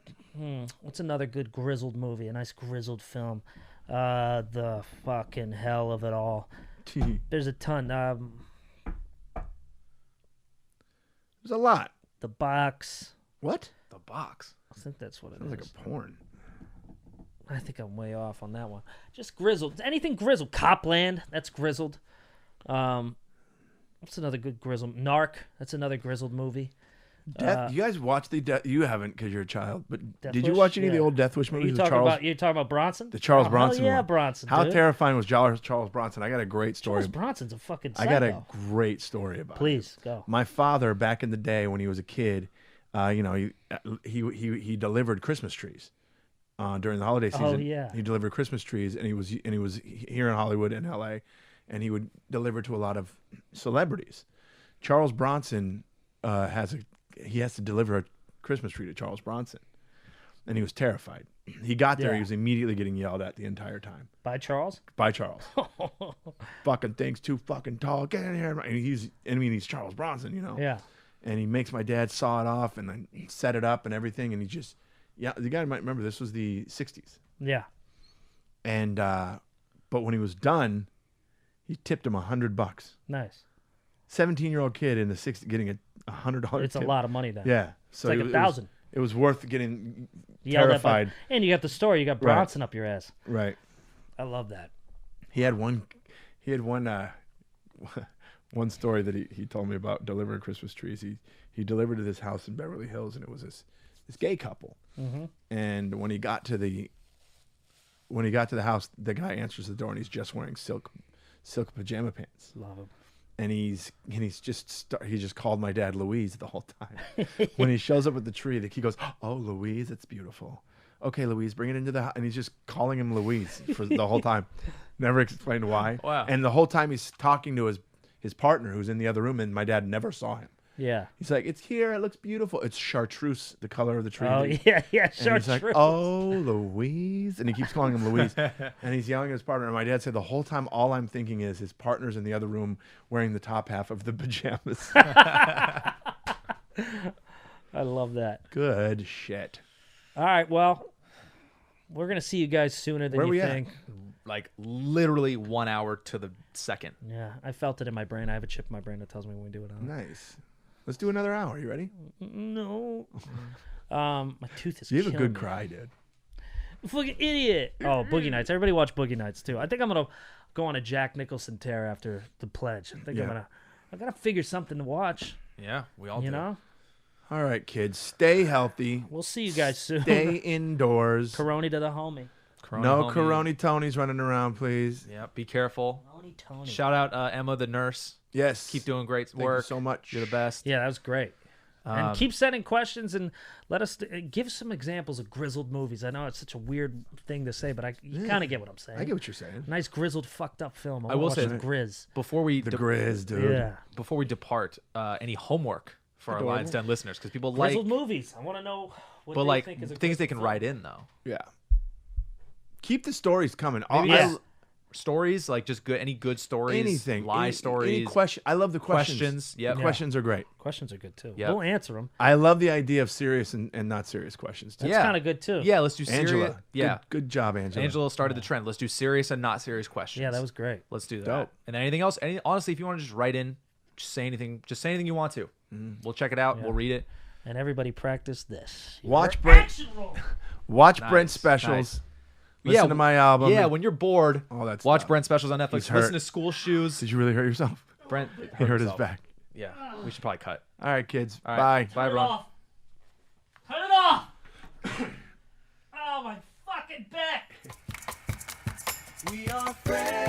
What's another good grizzled movie? A nice grizzled film. The fucking hell of it all. There's a ton. There's a lot. The Box. What? The Box. I think that's what it Sounds is. like a porn. I think I'm way off on that one. Just grizzled. Anything grizzled. Copland. That's grizzled. What's another good grizzled? Narc. That's another grizzled movie. You guys watch the Death? You haven't because you're a child. But Death did you Wish? watch any of the Yeah. old Death Wish Are movies? you with talking about Bronson? the Charles Oh, Bronson hell yeah, one? Bronson. How dude. terrifying was Charles Bronson? I got a great story. Charles Bronson's a fucking I psycho. got a great story about it. Please go. My father, back in the day when he was a kid, he delivered Christmas trees during the holiday season. Oh, yeah. He delivered Christmas trees, and he was here in Hollywood and L.A., and he would deliver to a lot of celebrities. Charles Bronson has to deliver a Christmas tree to Charles Bronson, and he was terrified. He got there, Yeah. he was immediately getting yelled at the entire time By Charles? by Charles. Fucking thing's too fucking tall. Get in here! And he's Charles Bronson, Yeah. And he makes my dad saw it off and then set it up and everything. And he just, the guy might remember this was the 60s. Yeah. And, but when he was done, he tipped him $100. Nice. 17-year-old kid in the 60s getting a $100 It's tip. a lot of money then. Yeah. So It's like 1,000. It was worth getting Yelled at by- terrified. And you got the story. You got Right. Bronson up your ass. Right. I love that. He had one one story that he told me about delivering Christmas trees. He delivered to this house in Beverly Hills, and it was this gay couple. Mm-hmm. And when he got to the house, the guy answers the door, and he's just wearing silk pajama pants. Love him. And he just called my dad Louise the whole time. When he shows up at the tree, he goes, "Oh, Louise, it's beautiful. Okay, Louise, bring it into the house." And he's just calling him Louise for the whole time. Never explained why. Wow. And the whole time he's talking to his partner who's in the other room, and my dad never saw him. Yeah. He's like, it's here. It looks beautiful. It's chartreuse, the color of the tree. Oh yeah, yeah. And he's like, Chartreuse. oh, Louise. And he keeps calling him Louise. And he's yelling at his partner. And my dad said the whole time, all I'm thinking is his partner's in the other room wearing the top half of the pajamas. I love that. Good shit. All right, well, we're gonna see you guys sooner than Where you we at? think. Like literally 1 hour to the second. Yeah, I felt it in my brain. I have a chip in my brain that tells me when we do it. Nice. Let's do another hour. You ready? No. My tooth is. You have a killing good me. cry, dude. Fucking idiot. Oh, Boogie Nights. Everybody watch Boogie Nights too. I think I'm gonna go on a Jack Nicholson tear after the pledge. I think I gotta figure something to watch. Yeah, we all You do. know. All right, kids. Stay healthy. We'll see you guys soon. Stay indoors. Coroni to the homie. No homie. Coroni Tonys running around, please. Yeah, be careful. Coroni Tony. Shout out Emma, the nurse. Yes. Keep doing great Thank work. you so much. You're the best. Yeah, that was great. And keep sending questions and let us give some examples of grizzled movies. I know it's such a weird thing to say, but you kind of get what I'm saying. I get what you're saying. Nice grizzled, fucked up film. I will say the Grizz. Before we The Grizz, dude. Yeah, before we depart, any homework for our Adorable. Lion's Den listeners? Because people grizzled like, movies. I want to know what but they like think is a things they grizzled can film. write in though. Yeah. Keep the stories coming. Maybe Yeah. stories like just good, any good stories, Anything. lie Any stories, question. I love the questions. questions. Yep. The questions are great. Questions are good too. Yep. We'll answer them. I love the idea of serious and not serious questions. Too. That's kind of good too. Yeah, let's do serious. Angela. Yeah, Good job, Angela. Angela started the trend. Let's do serious and not serious questions. Yeah, that was great. Let's do that. Dope. And then anything else? Honestly, if you want to just write in, just say anything. Just say anything you want to. We'll check it out. Yeah. We'll read it. And everybody practice this. Watch Your Brent. action roll. Watch Nice, Brent's specials. nice. Listen to my album. Yeah, when you're bored, all that watch stuff. Brent specials on Netflix. He's Listen hurt. to School Shoes. Did you really hurt yourself? Brent He hurt his himself. back. Yeah, we should probably cut. All right, kids. All Bye. right. Bye, Turn it everyone. off. Turn it off. Oh, my fucking back. We are friends.